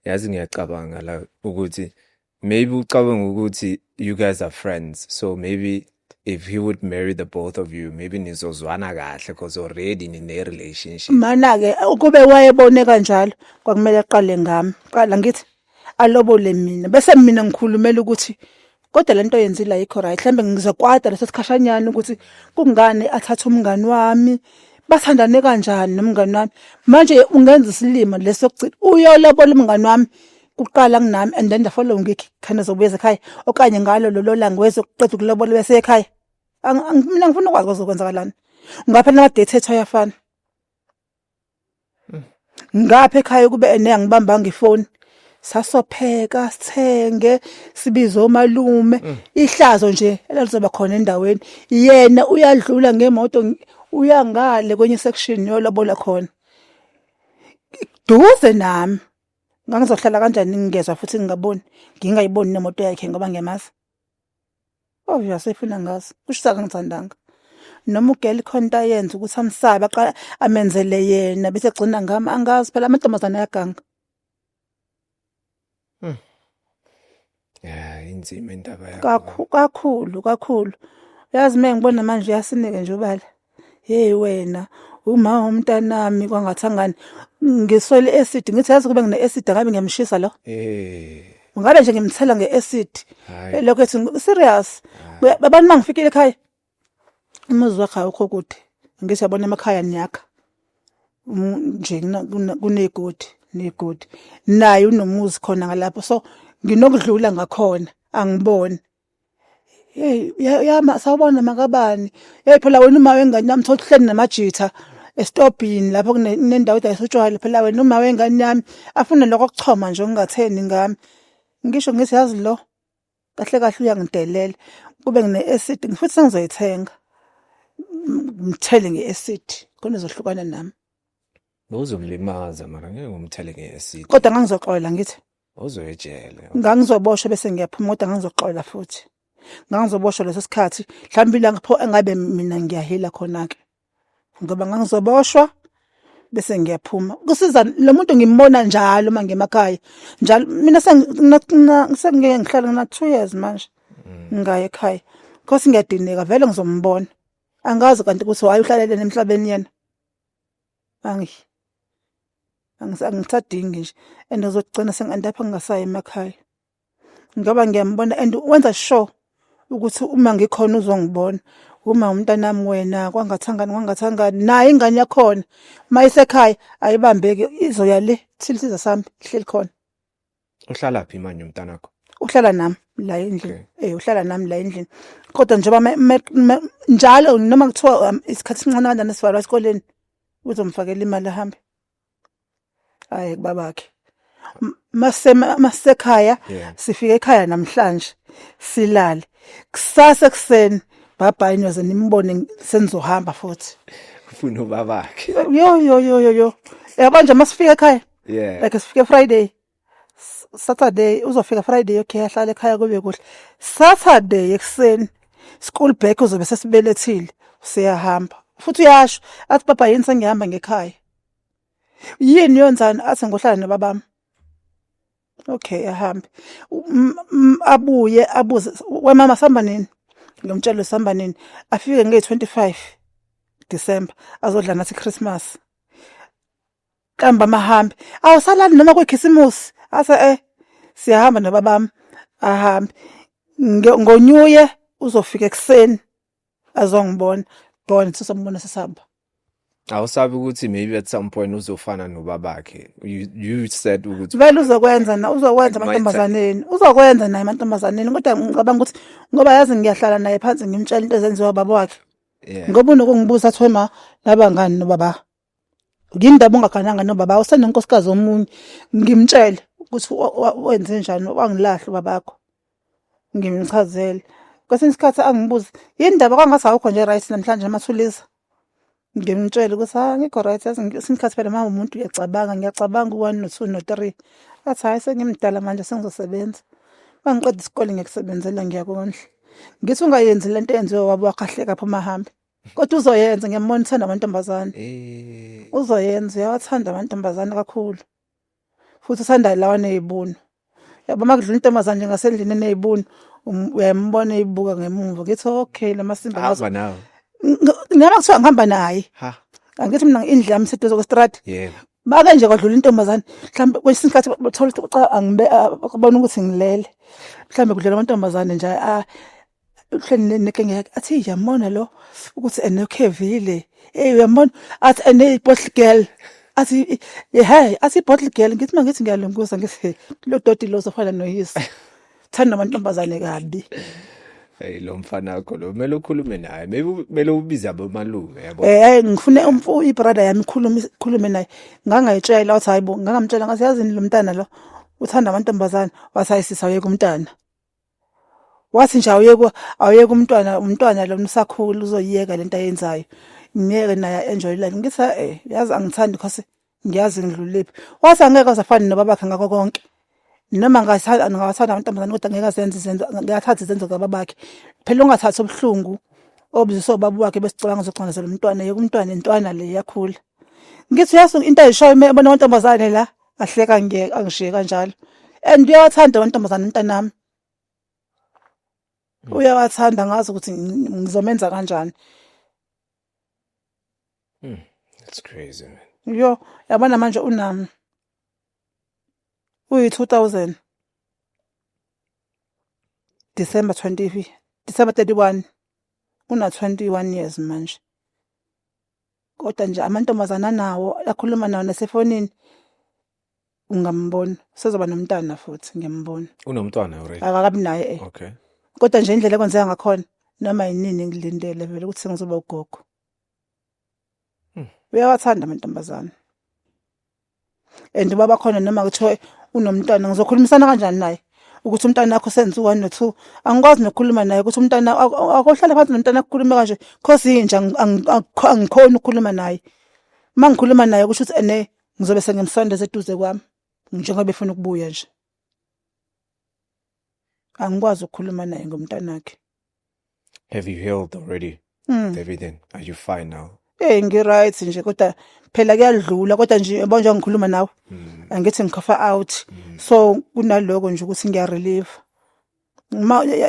B: Yazi ngiyacabanga la ukuthi maybe ucabanga ukuthi you guys are friends so maybe if he would marry the both of you maybe nizozwana kahle because already nine relationship.
A: Mana ke kube wayebone kanjalo kwakumele aqale ngami qala ngithi alobole mina bese mina ngikhulumela ukuthi kodwa lento yenzile ayikho right mhlambe ngizokwada lesesikhashanyana ukuthi kungane athathe umngani wami bathandane kanjani nomngani wami manje ungenza isilima lesokugcina uyolobola umngani wami kuqala kunami and then the following week khona zobuyeza ekhaya okanye ngalo lolo langa wezokuqeda ukulobola bese ekhaya mina ngifuna ukwazi kwazokwenzakalani ngapha nama date ethu ayafana ngapha ekhaya kube engibamba ngifoni sasopheka sithenge sibize omalume ihlazo nje elizoba khona endaweni yena uyadlula ngemoto uyangale kwenye section yolobola khona duze nami ngangizohlala kanjani ngingezwa futhi ngingayiboni nemoto yakhe ngoba ngiyamazi yasefuna ngazi kushisa ngithandanga noma ugeli khonto ayenza ukuthi amsabe aqala amenzele yena bese egcina ngami angazi phela amantombazana yaganga.
B: Yeah, inzima indaba yakho.
A: Kakhulu. Yazi ngibona manje yasinike nje ubala. Hey wena, uma umntanami kwangathangani ngiswele acid ngithi yazi kube ngine acid ngabe ngiyamshisa lo. Ngabe nje ngimthela ngeacid. Lokho ethi serious. Babantu mangifikile ekhaya. Umuzi wakhe awukho kude. Ngithi yabona emakhaya niyakha. Nje negodi. Naye unomuzi khona ngalapho so nginokudlula ngakhona angiboni yama sawubona makabani phela wena uma wengane yami thothi hleli namajitha estopini lapho kunendawo edayisotshwala phela wena uma wengane yami afuna lokho kuchoma nje ungatheni ngami ngisho ngithi yazi lo kahle uyangidelela kube ngine acid futhi sengizoyithenga ngimthele ngeacid khona izohlukana nami
B: uzomlimaza mara ngeke ngumthele ngeacid
A: kodwa ngangizoxolela ngithi
B: uzoyejele
A: ngangizoboshwa bese ngiyaphuma kodwa ngangizoxolela futhi ngangizoboshwa leso sikhathi mhlawumbe ilanga pho engabe mina ngiyahila khona-ke ngoba ngangizoboshwa bese ngiyaphuma kusiza lo muntu ngimbona njalo uma ngemakhaya njalo mina sengike ngihlala na 2 years manje ngaya ekhaya because ngiyadineka vele ngizombona angazi kanti ukuthi hayi uhlalele emhlabeni yena angisadingi nje and uzogcina sengandapha ngingasayi emakhaya ngoba ngiyambona and wenza sure ukuthi uma ngikhona uzongibona uma umntanami wena kwangathangani naye ingane yakhona mayisekhaya ayibambeke izoya le thilisiza sami hleli khona.
B: Uhlala phi manje umntanakho?
A: Uhlala nami la endlini uhlala nami la endlini kodwa njengoba njalo noma kuthiwa isikhathi sincane kanjani esivalwa esikoleni uzomfakela imali ahambe hayi babakhe masekhaya sifike ekhaya namhlanje silale kusasa ekseni bye niyoze nimbone senizohamba futhi
B: Ufuna ubabakhe.
A: Yo yabanje masifika ekhaya like sifike Friday Saturday uzofika Friday okay ahlala ekhaya kube kuhle Saturday ekseni school back uzobe sesibelethile usiyahamba futhi uyasho athi baba yini sengihamba ngekhaya yini yonzani athi ngohlala nababami okay ahambe abuye abuze wemama sihamba nini ngomtshelo sihamba nini afike nge-25 December azodla nathi Christmas kamba mahambe awusalali noma kwekhisimusi asa siyahamba nababami ahambe ngo-New Year uzofika ekseni azongibona bona sizombona sesihamba.
B: Awusabi ukuthi maybe at some point uzofana nobabakhe. You said ukuthi
A: vele uzokwenza amantombazaneni uzokwenza naye amantombazaneni kodwa ngicabanga ukuthi ngoba yazi ngiyahlala naye phansi ngimtshela into ezenziwa baba wakhe ngoba unokungibuza athi wema labangani nobaba ngindaba ungagananga nobaba usenenkosikazi omunye ngimtshele ukuthi wenze njani wangilahla babakho ngimchazele kwesinye isikhathi angibuza yindaba kwangase awukho nje right namhlanje amathulisa ngimtshela ukuthi ngikho right yazi ngesikhathi phela mama umuntu ngiyacabanga u1 no2 no3 athi hayi sengimdala manje sengizosebenza bangiqeda isikole ngiyakusebenzela ngiyakondla ngithi ungayenzi lento enziwe wabo wakhahleka phuma mahambe kodwa uzoyenza ngiyambona uthanda amantombazane uzoyenza uyawathanda amantombazane kakhulu futhi uthanda lawa nezibuno yabo makudlula intombazane nje ngasendlini nezibuno uyambona eyibuka ngemuva ngithi okay lamasimba
B: hamba nawe
A: ngaba kuthiwa ngihamba naye angithi mina indlela yami seduze kwestrad bake nje kwadlula intombazane mhlambe kwesinye isikhathi bathola ukuthi angibe akubona ukuthi ngilele mhlambe kudlula amantombazane nje uhleli nenkinga yakhe athi yamona lo ukuthi enokhevile uyambona athi ene bottle girl athi hey athi bottle girl ngithi mangithi ngiyalunguza ngithi lo doti lo sofana noyisi thanda amantombazane kabi.
B: Hey lo mfana wakho lo kumele ukhulume naye maybe kumele ubize abomalume yabo
A: ngifune ibrother yami khulume naye ngangayitshela uthi hayibo ngangamtshela ngathi yazini lo mntana lo uthanda amantombazane wathi ayisisa uyeke umntana wathi nje awuyeke umntwana lo msakhulu uzoyiyeka lento ayenzayo ngeke naye enjoy life ngithi yazi angithandi because ngiyazi ngidlulephi wathi angeke azafana nobabakhe ngakho konke noma ngathanda amantombazane kodwa ngeke azenze ngiyathatha izenzo zababakhe phela ungathathi obuhlungu obuzisa baba wakhe besicabanga uzoxanazela umntwana yeke umntwana intwana le yakhula ngithi yaso into ayishoyo ebona amantombazane la ahleka ngeke angishiye kanjalo and uyawathanda amantombazane umntanami uyawathanda ngazi ukuthi ngizomenza kanjani.
B: That's crazy man.
A: Yo yabona manje unami uyi-2000 December 31 una 21 years manje kodwa nje amantombazana nawo akhuluma nawo nasefonini ungambona sezoba nomntana futhi ngiyambona
B: unomntwana already
A: akakabi naye
B: okay
A: kodwa nje indlela ekwenzeka ngakhona noma yinini ngilindele vele ukuthi sengizoba ugogo uyawathanda amantombazana and baba khona noma kuthiwa unomntwana ngizokhulumisana kanjani naye ukuthi umntwana wakho senze u1 no2 angikwazi nokukhuluma naye ukuthi umntwana akohlala phansi nomntwana akukhuluma kanje because yinja angikhona ukukhuluma naye mangikhuluma naye kusho ukuthi ngizobe sengimsondeza eduze kwami njengoba efuna ukubuya nje angikwazi ukukhuluma naye ngomntwana wakhe.
B: Have you healed already? Everything? Are you fine now?
A: Ngi-right nje kodwa phela kuyadlula kodwa nje yabo nje ngikhuluma nawe. Angithi ngikhofa out. So kunaloko nje ukuthi ngiya-relieve.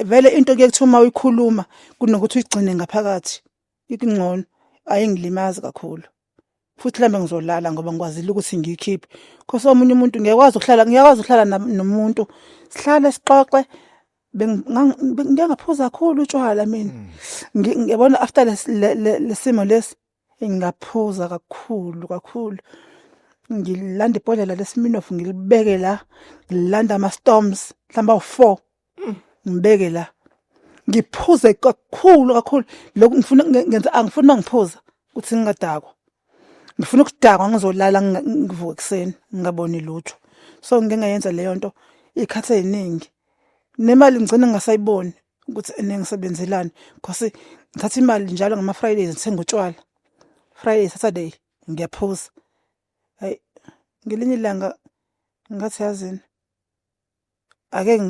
A: Vele into kuyekuthiwa uma uyikhuluma kunokuthi uyigcine ngaphakathi. Ikungcono ayingilimazi kakhulu. Futhi mhlambe ngizolala ngoba ngikwazile ukuthi ngiyikhiphe. Khosi omunye umuntu ngiyakwazi ukuhlala nomuntu. Sihlale sixoxe. Ngiyangaphuza kakhulu utshwala mina. Ngiyabona after lesimo lesi ngingaphuza kakhulu. Ngilanda ibhodlela leSmirnoff ngilibeke la. Ngilanda ama Storms mhlawumbe awu4. Ngibeke la. Ngiphuze kakhulu. Lokhu ngifuna ngenza angifuni ngiphuza ukuthi ngingadakwa. Ngifuna ukudakwa ngizolala ngivuke ekseni ngingaboni lutho. So ngike ngayenza leyo nto ikhathi eziningi. Nemali ngicela ngingasayiboni ukuthi enengisebenzelani because ngithatha imali njalo ngama Fridays ngithenga utshwala. Friday Saturday ngiyaphuza. Hayi ngelinye ilanga ngathi yazini ake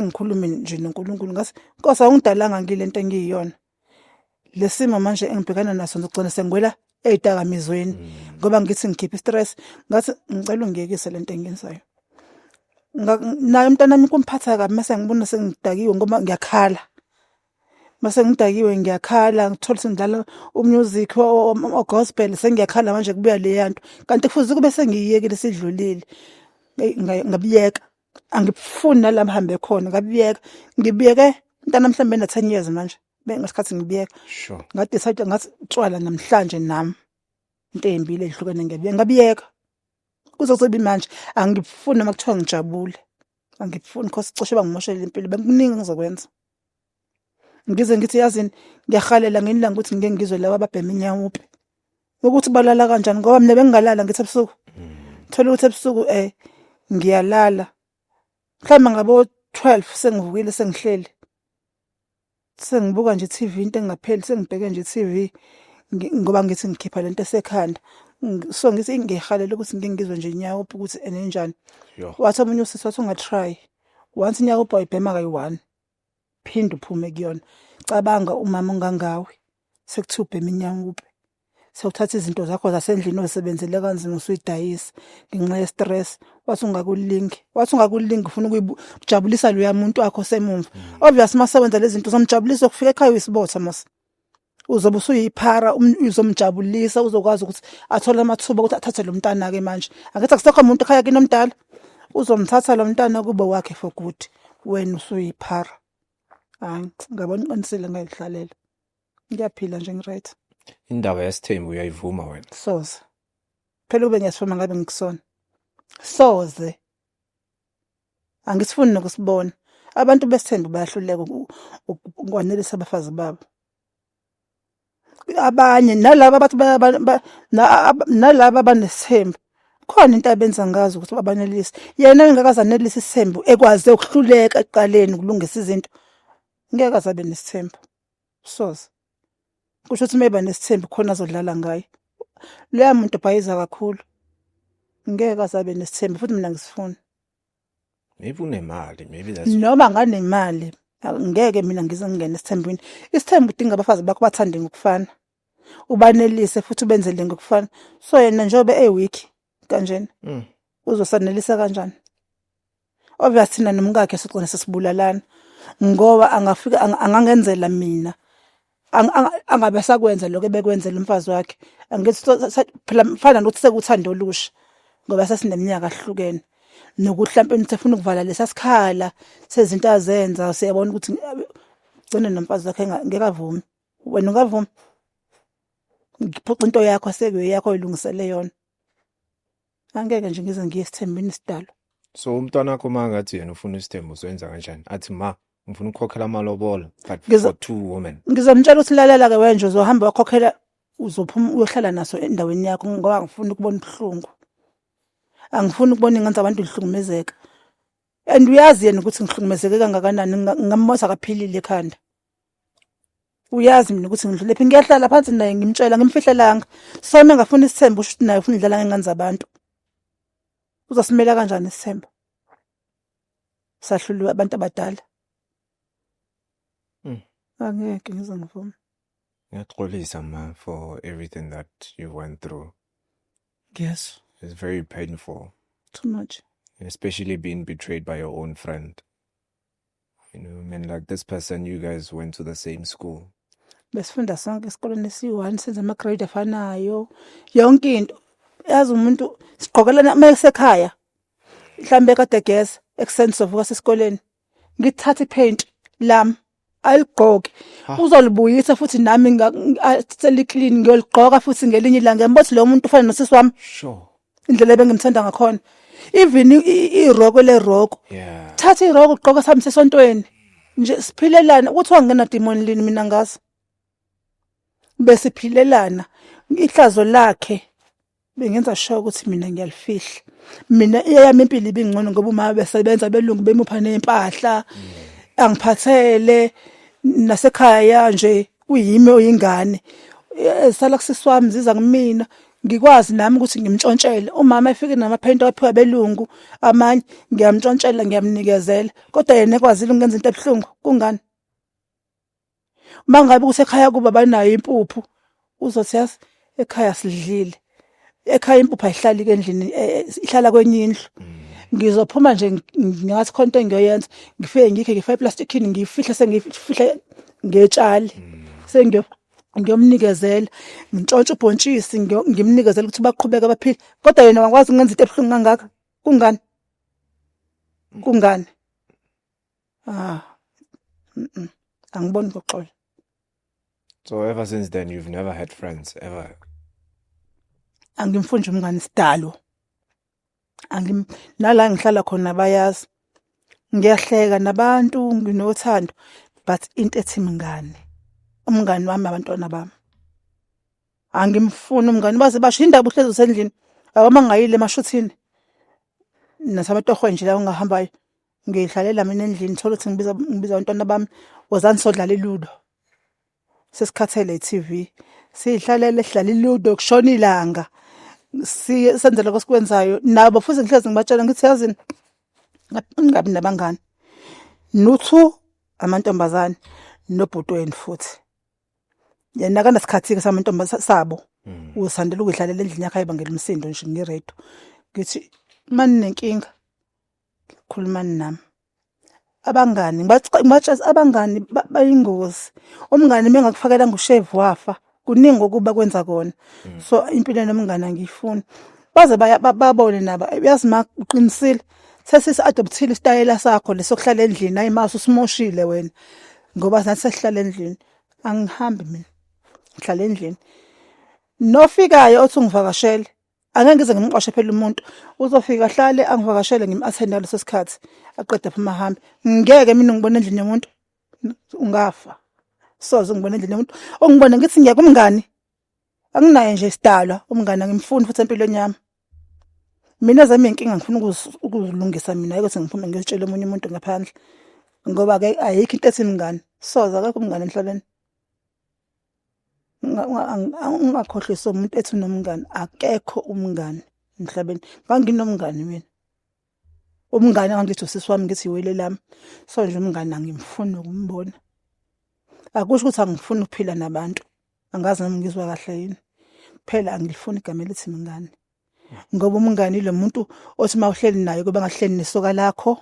A: ngikhulume nje noNkulunkulu ngathi Nkosi awungidalanga ngilento engiyiyona. Lesimo manje engibhekana naso ngicela sengwela ezidakamizweni ngoba ngithi ngikhipha stress ngathi ngicela ungiyekise lento engiyenzayo. Naye umntanami kumphatha kabi mase ngibona sengidakiwe ngoba ngiyakhala. Mase ngidakiwe ngiyakhala ngithola sengidlala umusic gospel sengiyakhala manje kubuya le yanto. Kanti kufuze kube sengiyiyekile sidlulile. Ngabiyeka. Angifuni nalapha hambe khona ngabiyeka. Ngibiyeke umntana mhlambe na 10 years manje. Ngesikhathi ngibiyeka.
B: Sure.
A: Ngadecide ngathi utshwala namhlanje nami. Into ezimbili ezihlukene ngabiyeka. Kuzokuba manje angifuni noma kuthiwa ngijabule. Angifuni because cishe bangimoshela impilo bekuningi ngizokwenza. Ngize ngithi yazini ngiyahalela ngenilanga ukuthi ngeke ngizwe laba ababhema inyawupe. Ukuthi balala kanjani ngoba mina bengingalala ngithi ebusuku. Thola ukuthi ebusuku ngiyalala. Mhlawumbe ngabo 12 sengivukile sengihleli. Sengibuka nje TV into engapheli sengibheke nje TV ngoba ngithi ngikhipha lento esekhanda. So ngithi ngihalela ukuthi ngeke ngizwe nje inyawupe ukuthi enenjani. Wathi omunye usisi wathi ungatry. Once inyawupe ayibhema kayi1. Phinda uphume kuyona. Cabanga umama ongangawe. Sekuthiwa ubhema inyawupe. Sewuthatha izinto zakho zasendlini ozisebenzele kanzima usuyidayisa ngenxa ye stress. Wathi ungakulingi ufuna ukujabulisa lo yamuntu wakho semumva. Obviously mase wenza lezi zinto uzomjabulisa ukufika ekhaya uyisibotha mase. Uzobe usuyiphara uzomjabulisa uzokwazi ukuthi athole amathuba ukuthi athathe lo mntana ke manje. Angithi akusekho umuntu ekhaya kini omdala. Uzomthatha lo mntana kube wakhe for good. Wena usuyiphara. Hayi ngabona uqinisile ngayihlalela. Ngiyaphila nje ngiright.
B: Indaba yesithembu uyayivuma wena.
A: Soze. Phela ube ngiyasifuma ngabe ngikusona. Soze. Angisifuni nokusibona. Abantu besithembu bayahluleka ukwanelisa abafazi babo. Abanye nalabo abathi nalabo abanesithembu khona into abenza ngazo ukuthi abanelise. Yena engakazanelisa isithembu ekwazi ukuhluleka eqaleni ukulungisa izinto. Ngeke azabe nesithembu. Soze. Kusho ukuthi maybe nesithembu khona azodlala ngaye. Leya muntu bhayiza kakhulu. Ngeke azabe nesithembu futhi mina ngisifuna.
B: Maybe unemali, maybe that's
A: Noma nganemali ngeke mina ngize ngingene esithembweni. Isithembu udinga abafazi bakho bathande ngokufana. Ubanelise futhi ubenzele ngokufana. So yena njobe eweak kanjena. Uzosanelisa kanjani? Obviously thina nomkakhe sigcina sesibulalana ngoba angafika angangenzela mina. Angabe sakwenza lokho ebekwenzela umfazi wakhe. Angithi phela mfana nokuthi sekuthando olusha ngoba sasineminyaka ehlukene. Nokuthi mhlawumbe nithi ufuna ukuvala lesasikhala sezinto azenza siyabona ukuthi ugcine nomfazi wakhe ngeke avumi. Wena ungavuma? Ngiphoqa into yakho sekuyo yakho oyilungisele yona. Angeke nje ngize ngiye esithembeni isidalo.
B: So umntwana wakho mangathi yena ufuna isithembu uzoyenza kanjani? Athi ma ngifuna ukukhokhela amalobolo but for 2 women.
A: Ngizomtshela ukuthi lalela ke wenje uzohamba wakhokhela uzophuma uyohlala naso endaweni yakho ngoba ngifuna ukubona ubuhlungu. Angifuni ukubona ingathi abantu ihlukumezeka. And uyazi yena ukuthi ngihlukumezeke kangakanani ngammosa kaphilile ekhanda. Uyazi mina ukuthi ngidlule phi ngiyahlala phansi naye ngimtshela ngimfihlelanga. So mina ngafuna isithembu usho ukuthi naye ufuna idlala ngengane zabantu. Uzosimela kanjani isithembu? Sahlulwa abantu abadala. Angeke ngize ngivume.
B: Ngiyaxolisa ma for everything that you went through.
A: Yes,
B: It's very painful,
A: too much.
B: especially being betrayed by your own friend. You know, I mean, like this person, you guys went to the same school.
A: Besifunda sonke esikoleni esi-1 senze ama-grade afanayo. Yonke into. Yazi umuntu sigqokelana uma esekhaya. Mhlambe kade geza ekuseni sovuka sesikoleni. Ngithatha ipaint lami aligqoke. Uzolibuyisa futhi nami seliclean ngiyoligqoka futhi ngelinye ilanga. Ngibothi lo muntu ufana nosisi wami.
B: Sure.
A: Indlela ebengimthanda ngakhona. Even iroko leroko.
B: Yeah.
A: Thatha iroko ugqoka sami sesontweni. Nje siphilelana kuthiwa ngena demon lini mina ngazi. Bese philelana ihlazo lakhe bengenza sure ukuthi mina ngiyalifihla. Mina iyami impilo ibingcono ngoba uma besebenza belungu bemupha nempahla angiphathele nasekhaya nje kuyimi oyingane. Sala kusisi wami ziza kumina ngikwazi nami ukuthi ngimtshontshele. Umama efike namaphenti aphiwa belungu amanye ngiyamtshontshela ngiyamnikezela kodwa yena ekwazile ukungenza into ebhlungu kungani? Mangabe kusekhaya kuba banayo impuphu uzothi yazi ekhaya sidlile. Ekhaya impuphu ayihlali endlini ihlala kwenye indlu. Ngizophuma nje ngathi khona into engiyoyenza ngifike ngifake eplastikini ngifihla sengifihla ngetshali. Ngiyomnikezela ngintshontshe ubhontshisi ngimnikezela ukuthi baqhubeke baphile kodwa yena wakwazi ukungenza into ebhlungu kangaka kungani? Kungani? Angiboni ngoxolo.
B: So ever since then, you've never had friends ever.
A: Angimfundi umngane sidalo. Nala ngihlala khona bayazi. Ngiyahleka nabantu nginothando but into ethi mngane. Umngane wami abantwana bami. Angimfuni umngane baze basho indaba uhlezi usendlini. Awama ngayile emashuthini. Nasabatohwe nje la ungahambayo. Ngidlalela mina endlini thola ukuthi ngibiza abantwana bami wozani sodlala iludo. Sesikhathele iTV. Sihlalele sidlala iludo kushona ilanga. Senze lokho sikwenzayo nabo futhi ngihlezi ngibatshela ngithi yazini ngabi nabangani. Nuthu amantombazane nobhutweni futhi. Yena kanasikhathi ke samantombazane sabo. Usandela ukudlalela endlini yakhe ayibangela umsindo nje ngiredo. Ngithi manje nenkinga khulumani nami. Abangani ngibatshela abangani bayingozi. Umngane mengakufakela ngushave wafa kuningi ukuba kwenza kona. So impilo nomngane angiyifuni. Baze babone naba yazi ma uqinisile sesisi adoptile istayela sakho lesokuhlala endlini hayi mase usimoshile wena ngoba nathi sesihlala endlini angihambi mina ngihlala endlini nofikayo othi ungivakashele angeke ngize ngimqoshe phela umuntu uzofika hlale angivakashele ngim-attenda leso sikhathi aqede phuma ahambe ngeke mina ngibone endlini yomuntu ungafa soze ngibone endlini yomuntu ongibona ngithi ngiya kumngani anginaye nje isidalwa umngane angimfuni futhi empilweni yami mina zami inkinga ngifuna ukuzilungisa mina ukuthi ngiphume ngiyotshela umunye umuntu ngaphandle ngoba ke ayikho into ethi mngani soza akekho umngane emhlabeni ungakhohlisa umuntu ethi nomngane akekho umngane emhlabeni nganginomngane mina umngane angithi usisi wami ngithi iwele lami so nje umngane angimfuni ukumbona akusho ukuthi angifuni ukuphila nabantu angazi nami ngizwa kahle yini phela angilifuni igama elithi mngane ngoba umngane lo muntu othi mawuhleli naye kuba ngahleli nesoka lakho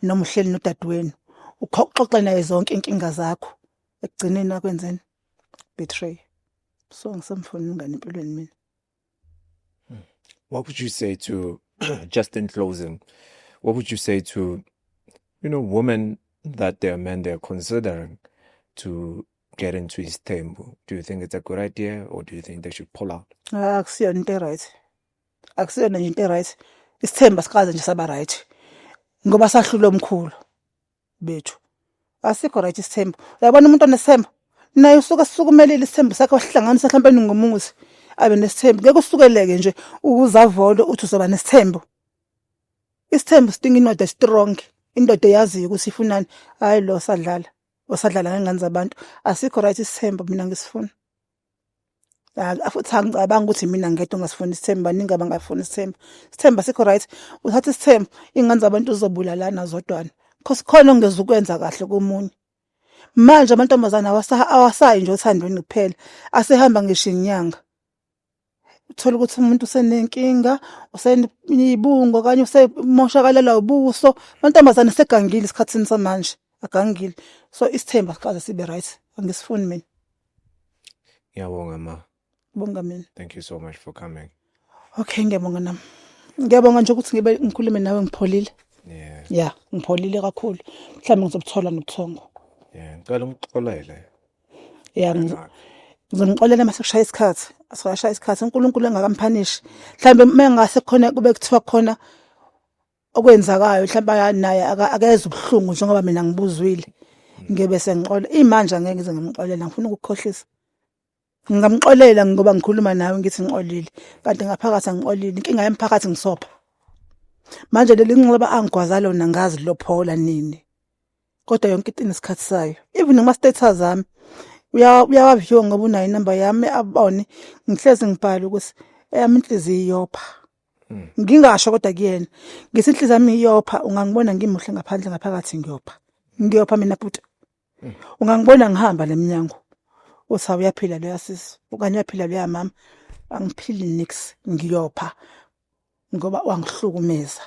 A: noma uhleli nodadewenu uxoxa naye zonke inkinga zakho ekugcineni akwenzeni betray so ngisemfuni umngane empilweni mina.
B: What would you say to, just in closing, what would you say to, women that their men they're considering to get into his temple? Do you think it's a good idea or do you think they should pull out?
A: Akusiyona into right. Akusiyona nje into right. Isithemba sikaze nje saba right. Ngoba sahlula omkhulu bethu. Asikho right isithemba. Uyabona umuntu onesithemba naye usuka sukumelile isithemba sakhe wasihlanganisa mhlawumbe ngomuzi abe nesithemba. Ngeke usukeleke nje ukuzavolo uthi uzoba nesithemba. Isithemba sidinga indoda strong. Indoda eyaziyo ukuthi ifunani. Hayi lo sadlala. Osadlala ngengane zabantu. Asikho right isithemba mina ngisifuna. Futhi angicabanga ukuthi mina ngedwa ngasifuna isithemba baningi abangafuni isithemba. Isithemba sikho right. Uthatha isithemba ingane zabantu uzobulalana zodwana. Because khona ongeza ukwenza kahle komunye. Manje amantombazana awasayi nje othandweni kuphela, asehamba ngisho inyanga. Uthola ukuthi umuntu usenenkinga, usenibungo okanye usemoshakalelwa ubuso. Amantombazane segangile esikhathini samanje, agangile. So isithemba sikaze sibe right. Angisifuni mina.
B: Ngiyabonga ma.
A: Bonga mina.
B: Thank you so much for coming.
A: Okay, ngiyabonga nami. Ngiyabonga nje ukuthi ngikhulume nawe ngipholile.
B: Yeah.
A: Yeah, ngipholile kakhulu. Mhlawumbe ngizobuthola nobuthongo.
B: Yeah, ngicela ungixolele.
A: Yeah, ngizomxolela mase kushaya isikhathi. Asishaya isikhathi uNkulunkulu engakampanishi. Mhlawumbe mengase khona kube kuthiwa khona okwenzakayo mhlawumbe naye akeze ubuhlungu njengoba mina ngibuzwile. Ngebe sengixola imanje angeke ngize ngimxolela ngifuna ukukhohlisa. Ngingamxolela ngoba ngikhuluma nawe ngithi ngixolile kanti ngaphakathi angixolile inkinga yemphakathi ngisopha. Manje leli ngiqoba angigwaza lona ngazi lophola nini. Kodwa yonke into inesikhathi sayo. Even ngama status ami uyawaviwa ngoba unayo inamba yami abone ngihlezi ngibhala ukuthi eyami inhliziyo iyopha. Ngingasho kodwa kuyena ngithi inhliziyo yami iyopha ungangibona ngimuhle ngaphandle ngaphakathi ngiyopha. Ngiyopha mina futhi. Ungangibona ngihamba leminyango. Uthi uyaphila lo yasisi okanye uyaphila lo yamama angiphili nix ngiyopha ngoba wangihlukumeza.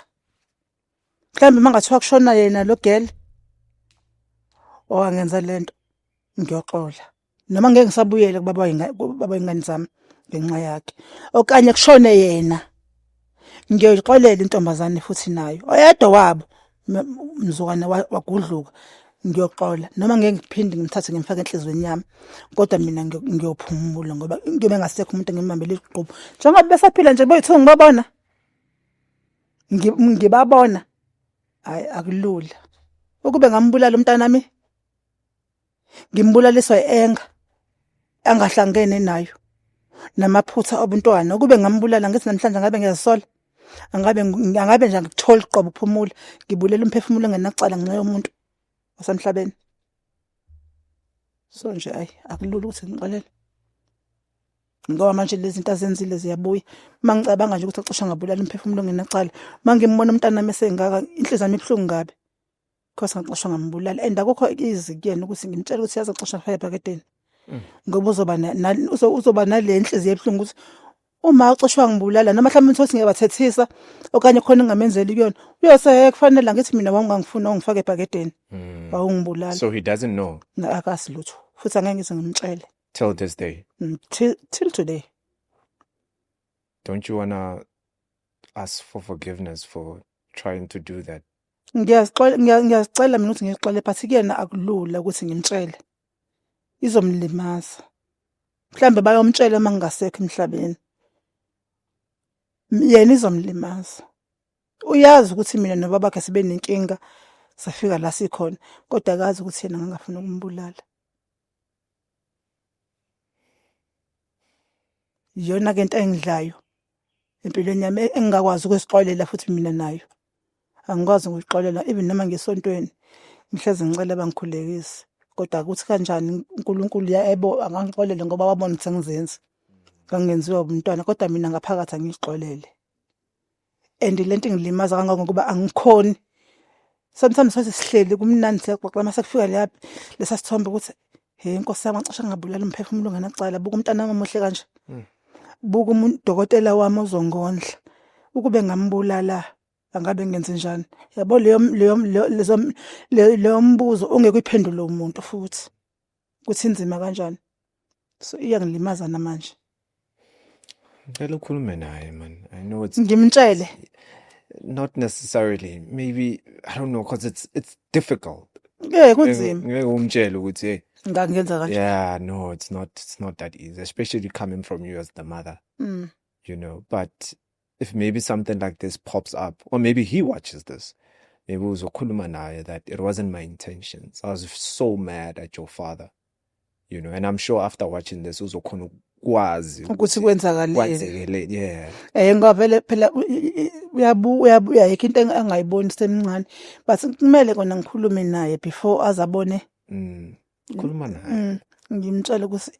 A: Mhlambe mangathiwa kushona yena lo girl owangenza lento ngiyoxola noma ngeke ngisabuyele kubaba ingane zami ngenxa yakhe okanye kushone yena ngiyoxolela intombazane futhi nayo oyedwa wabo mzukwane wagudluka ngiyoxola noma ngeke ngiphinde ngimthathe ngimfake enhlizweni yami kodwa mina ngiyophumula ngoba ngibe ngasekho umuntu engimambele iqhubu njengoba besaphila nje boyithu ngibabona ngibabona hayi akulula ukube ngambulala umntanami ngimbulaliswa enga angahlangene nayo namaphutha obuntwana ukube ngambulala ngithi namhlanje ngabe ngiyazisola angabe nje ngikuthola iqobo uphumula ngibulela umphefumulo engenacala ngenxa yomuntu wasemhlabeni so nje ayi akulula ukuthi ngixolele ngoba manje lezi zinto azenzile ziyabuya mangicabanga nje ukuthi acishe ngabulala umphefumulo engenacala mangimbona umntanami esengaka inhliziyo yami ibhlungu ngabe because ngacishe ngambulala and akukho easy kuyena ukuthi ngimtshela ukuthi yazacishe afaya ebhaketeni ngoba uzoba nale inhliziyo ebhlungu ukuthi uma ucishwa ngibulala noma mhlawumbe uthi ngiyabathethisa okanye khona ngamenzeli kuyona uyose kufanele ngithi mina wangangifuna ungifake ebhaketeni wawungibulala
B: So he doesn't know
A: akasilutho futhi angeke ngize ngimtshele
B: till this day.
A: Till today.
B: Don't you wanna ask for forgiveness for trying to do that?
A: Ngiyazicela mina ukuthi ngixole but kuyena akulula ukuthi ngimtshele izomlimaza mhlambe bayomtshela mangasekho emhlabeni yena izomlimaza uyazi ukuthi mina nobaba bakhe sibe nenkinga safika la sikhona kodwa akazi ukuthi yena ngangafuna ukumbulala yona ke into engidlayo empilweni yami engingakwazi ukusixolela futhi mina nayo angikwazi ukuyixolela even noma ngesontweni ngihlezi ngicela bangikhulekise kodwa ukuthi kanjani uNkulunkulu yebo angangixolele ngoba wabona ukuthi ngizenza kangenziwa umntwana kodwa mina ngaphakathi angixolele and lento ingilimaza kangangokuba angikhoni sometimes sothi sihleli kumnandi siyaxoxa mase kufika lapha lesasithombe ukuthi hey inkosi yami ngicishe ngabulala umphefumulo ngenacala buka umntana wami omuhle kanje buka umuntu dokotela wami ozongondla ukube ngambulala angabe ngenze njani yabo leyo mbuzo ongeke uyiphendule umuntu futhi kuthi inzima kanjani so iyangilimaza namanje
B: Ngicela ukhulume naye man. I know it's
A: ngimtshele
B: not necessarily. Maybe I don't know because it's difficult.
A: kunzima
B: Ngeke umtshele ukuthi hey
A: ngangenza kanje
B: yeah, no, it's not that easy, especially coming from you as the mother. You know, but if maybe something like this pops up, or maybe he watches this, maybe uzokhuluma naye that it wasn't my intentions. I was so mad at your father, you know, and I'm sure after watching this, uzokhona ukwazi
A: ukuthi kwenzakaleni
B: kwenzekele, yeah.
A: Ngoba vele phela uyabuya yikho into engayiboni semncane but kumele kona ngikhulume naye before azabone
B: Khuluma naye.
A: Ngimtshela ukuthi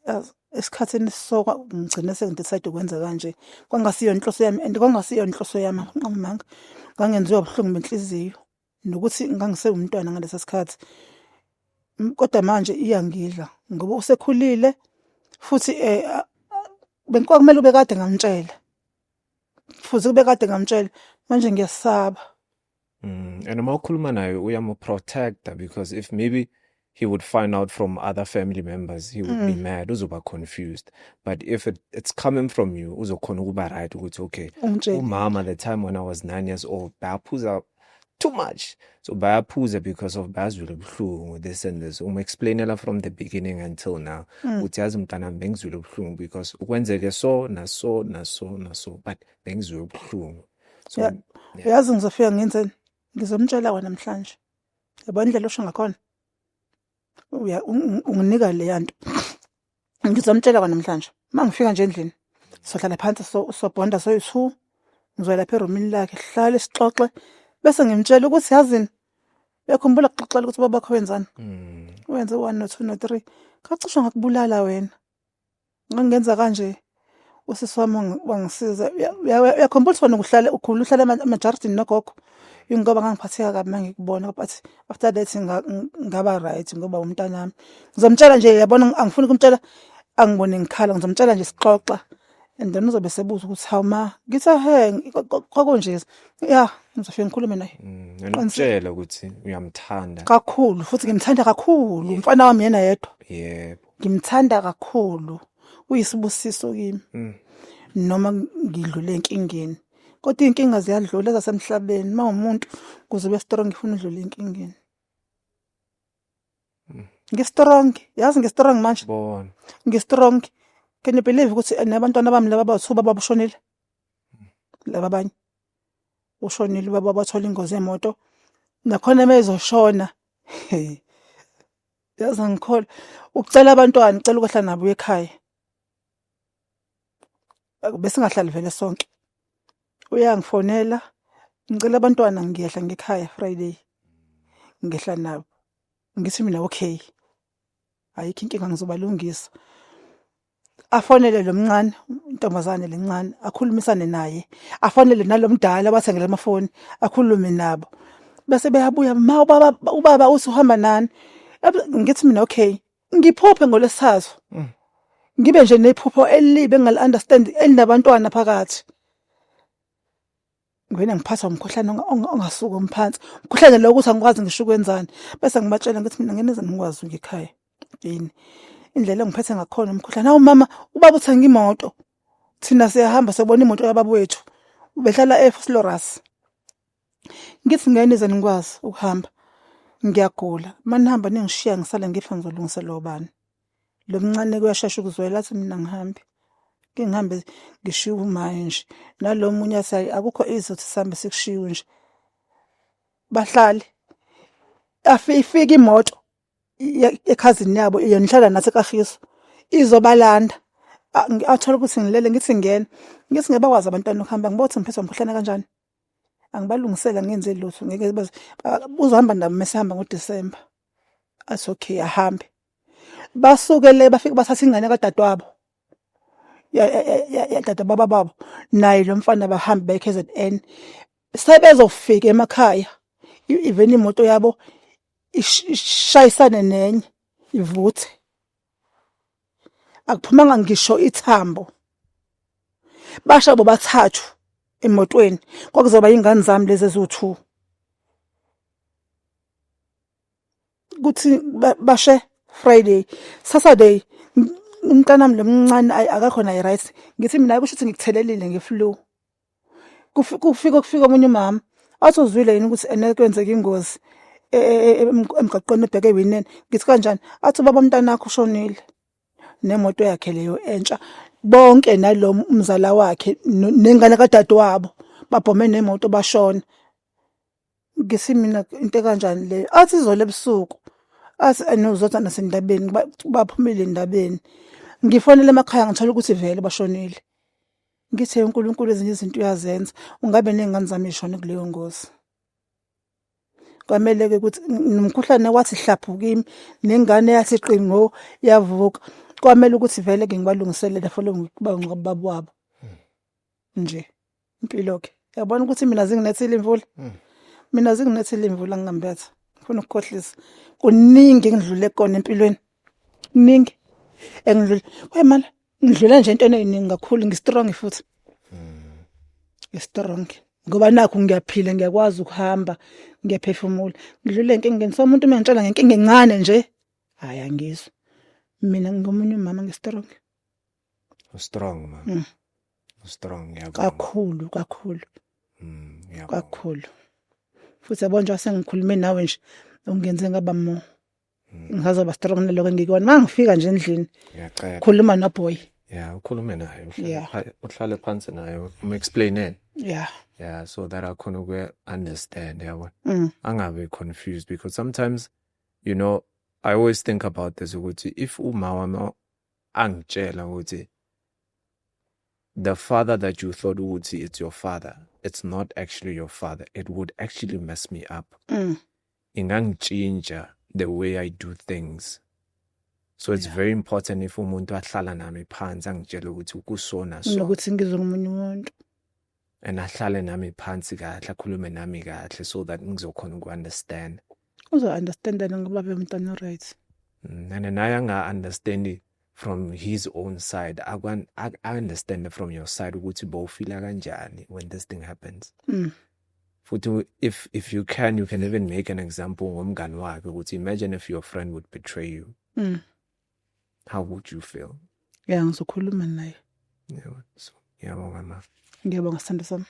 A: esikhatheni soka ngigcine sengidecide ukwenza kanje kwangasiyo inhloso yami and kwangasiyo inhloso yami ngamanga ngangenziwa ubuhlungu benhliziyo nokuthi ngangisewumntwana ngalesa sikhathi Kodwa manje iyangidla ngoba usekhulile futhi benkomele ube kade ngamtshela. Futhi kube kade ngamtshela manje ngiyasaba.
B: And uma ukhuluma naye uyamu-protecta because if maybe he would find out from other family members, he would be mad, uzoba confused. But if it's coming from you, uzokhona ukuba right ukuthi okay,
A: Umtshele.
B: umama the time when I was 9 years old, bayaphuza too much. So bayaphuza because of bazwile ubuhlungu, this and this. Explainela from the beginning until now. Uthi yazi mntanami bengizwile ubuhlungu because ukwenzeke so naso but bengizwile ubuhlungu. So
A: Yeah. Yazi ngizofika ngenzeni? Ngizomtshela wena namhlanje. Yabona indlela osho ngakhona. Unginika le nto. Ngizomtshela kwa namhlanje. Mangifika nje endlini. Sohlala phansi sobhonda soyi2. Ngizoya lapha eroomini lakhe, sihlale sixoxe. Bese ngimtshela ukuthi yazini uyakhumbula ukuxoxela ukuthi babakho wenzani? Wenze 1 no 2 no 3. Kacishwa ngakubulala wena. Ngangenza kanje. Usisi wami wangisiza. Uyakhumbula ukuthi wena uhlala emajaridini nogogo. Ngoba ngangiphatheka kabi mangikubona but after that ngaba right ngoba umntanami. Ngizomtshela nje yabona angifuni ukumtshela angibone ngikhala ngizomtshela nje sixoxa. And then uzobe sebuza ukuthi hawu ma ngithi kwakunje. Yeah, ngizofika ngikhulume naye.
B: Ngitshela ukuthi uyamthanda
A: Kakhulu futhi ngimthanda kakhulu. Umfana wami yena yedwa.
B: yebo.
A: Ngimthanda kakhulu. Uyisibusiso kimi. Noma ngidlule enkingeni. Kodwa inkinga ziyadlula zasemhlabeni. Mawumuntu kuzobe strong ngifuna udlula enkingeni. Ngistrong, yazi ngistrong manje.
B: Bona.
A: Ngistrong. Can you believe ukuthi nabantwana bami laba bathu baba boshonile? Laba abanye. Ushonile baba bathola ingozi yemoto. Nakhona mezoshona. Yazi ngikhola ukucela abantwana ngicela ukwehla nabo ekhaya. Bese ngahlali vele sonke. Uyangifonela ngicela abantwana ngiyehla ngekhaya Friday. Ngehla nabo. Ngithi mina okay. Ayikho inkinga ngizobalungisa. Afonele lo mncane, intombazane lencane, akhulumisane naye. Afonele nalomdala abathengele amafoni, akhulume nabo. Bese beyabuya ubaba uthi uhamba nani? Ngithi mina okay. Ngiphuphe ngolesithathu. Ngibe nje nephupho elibe engal understand elinabantwana phakathi. Ngivena ngiphathwa umkhuhlane ongasuka umphansi. Umkhuhlane lo ukuthi angikwazi ngisho ukwenzani. Bese ngibatshela ngithi mina ngeneza ngikwazi ngekhaya. Yini? Indlela engiphethe ngakhona umkhuhlane. Hawu mama, ubaba uthenga imoto. Thina siyahamba sibona imoto yababa wethu. Ubehlala eFlorence. Ngithi ngeneza ngikwazi ukuhamba. Ngiyagula. Manihamba ningishiya ngisala ngifa ngizolungisela ubani. Lo mncane kuyashesha ukuzwela athi mina ngihambe. Ngihambe ngishiya umaye nje. Nalo munye athi akukho izothi sihambe sikushiwe nje. Bahlali. Ifika imoto ekhazini yabo iyonihlala nathi eKagiso. Izobalanda. Athola ukuthi ngilele ngithi ngiyena. Ngithi ngiyabakwazi abantwana ukuhamba ngibothi ngiphethwe umkhuhlane kanjani. Angibalungisela ngenze lutho ngeke uzohamba nabo mesihamba ngoDisemba. Athi okay ahambe. Basuke le bafika bathatha ingane kadadewabo. Ya dada baba babo. Naye lo mfana bahambe baye KZN. Sebezofika emakhaya. Even imoto yabo ishayisane nenye ivuthe. Akuphumanga ngisho ithambo. Basha bobathathu emotweni. Kwakuzoba ingane zami lezi eziwu2. Kuthi bashe Friday, Saturday umntanami lomncane akakho naye right. Ngithi mina kusho ukuthi ngikuthelelile ngeflu. Kufika omunye umama. Athi uzwile yini ukuthi kwenzeka ingozi emgaqweni ebheke eWinene. Ngithi kanjani? Athi baba umntanakho ushonile. Nemoto yakhe leyo entsha. Bonke nalo umzala wakhe nengane kadadewabo babhome nemoto bashona. Ngithi mina into kanjani le? Athi izole ebusuku. Athi anozothi nasendabeni baphumile endabeni. Ngifonele emakhaya ngithola ukuthi vele bashonile. Ngithe uNkulunkulu ezinye izinto uyazenza. Ungabe nengane zami ishone kuleyo ngozi. Kwamele ke ukuthi nomkhuhlane wathi hlaphu kimi nengane yathi qingo yavuka. Kwamele ukuthi vele ke ngibalungiselele following kuba ngibaba wabo. Nje impilo ke. Yabona ukuthi mina zinginethile imvula. Mina zinginethile imvula ngingambetha. Ufuna ukukhohlisa. Kuningi engidlule kona empilweni. Kuningi engidlule. Wemala ngidlula nje into eziningi kakhulu ngistrong futhi. Ngistrong. Ngoba nakho ngiyaphila ngiyakwazi ukuhamba ngiyaphefumula. Ngidlule enkingeni so umuntu mangitshela ngenkinga encane nje hayi angizwe. Mina ngomunye umama ngistrong.
B: Strong man. Strong yabo.
A: Kakhulu.
B: Yabo.
A: Kakhulu. Futhi yabo nje sengikhulume nawe nje ungenze ngaba mo. Ngizazoba strong naloko ngikona. Mangifika nje endlini.
B: Ngiyacela.
A: Khuluma noboy.
B: Yeah, ukhulume naye.
A: Yeah.
B: Uhlale phansi naye explain it.
A: Yeah.
B: Yeah, so that I can understand. Yeah,
A: Mm.
B: I'm gonna be confused because sometimes, you know, I always think about this. If umama angitshela ukuthi the father that you thought it's your father, it's not actually your father. It would actually mess me up. Ingangichinja the way I do things. So it's very important if umuntu ahlala nami phansi angitshela ukuthi ukusona so.
A: Nokuthi ngizwe ngomunye umuntu.
B: And ahlale nami phansi kahle akhulume nami kahle so that ngizokhona uku-understand.
A: Uzo-understanda ngoba bemntwana right.
B: And naye anga-understand it from his own side. I understand it from your side ukuthi bowufila kanjani when this thing happens. Futhi if you can even make an example ngomngani wakhe ukuthi imagine if your friend would betray you. How would you feel?
A: Yeah, ngizokhuluma naye.
B: Yeah, so ngiyabonga ma.
A: Ngiyabonga sithando sami.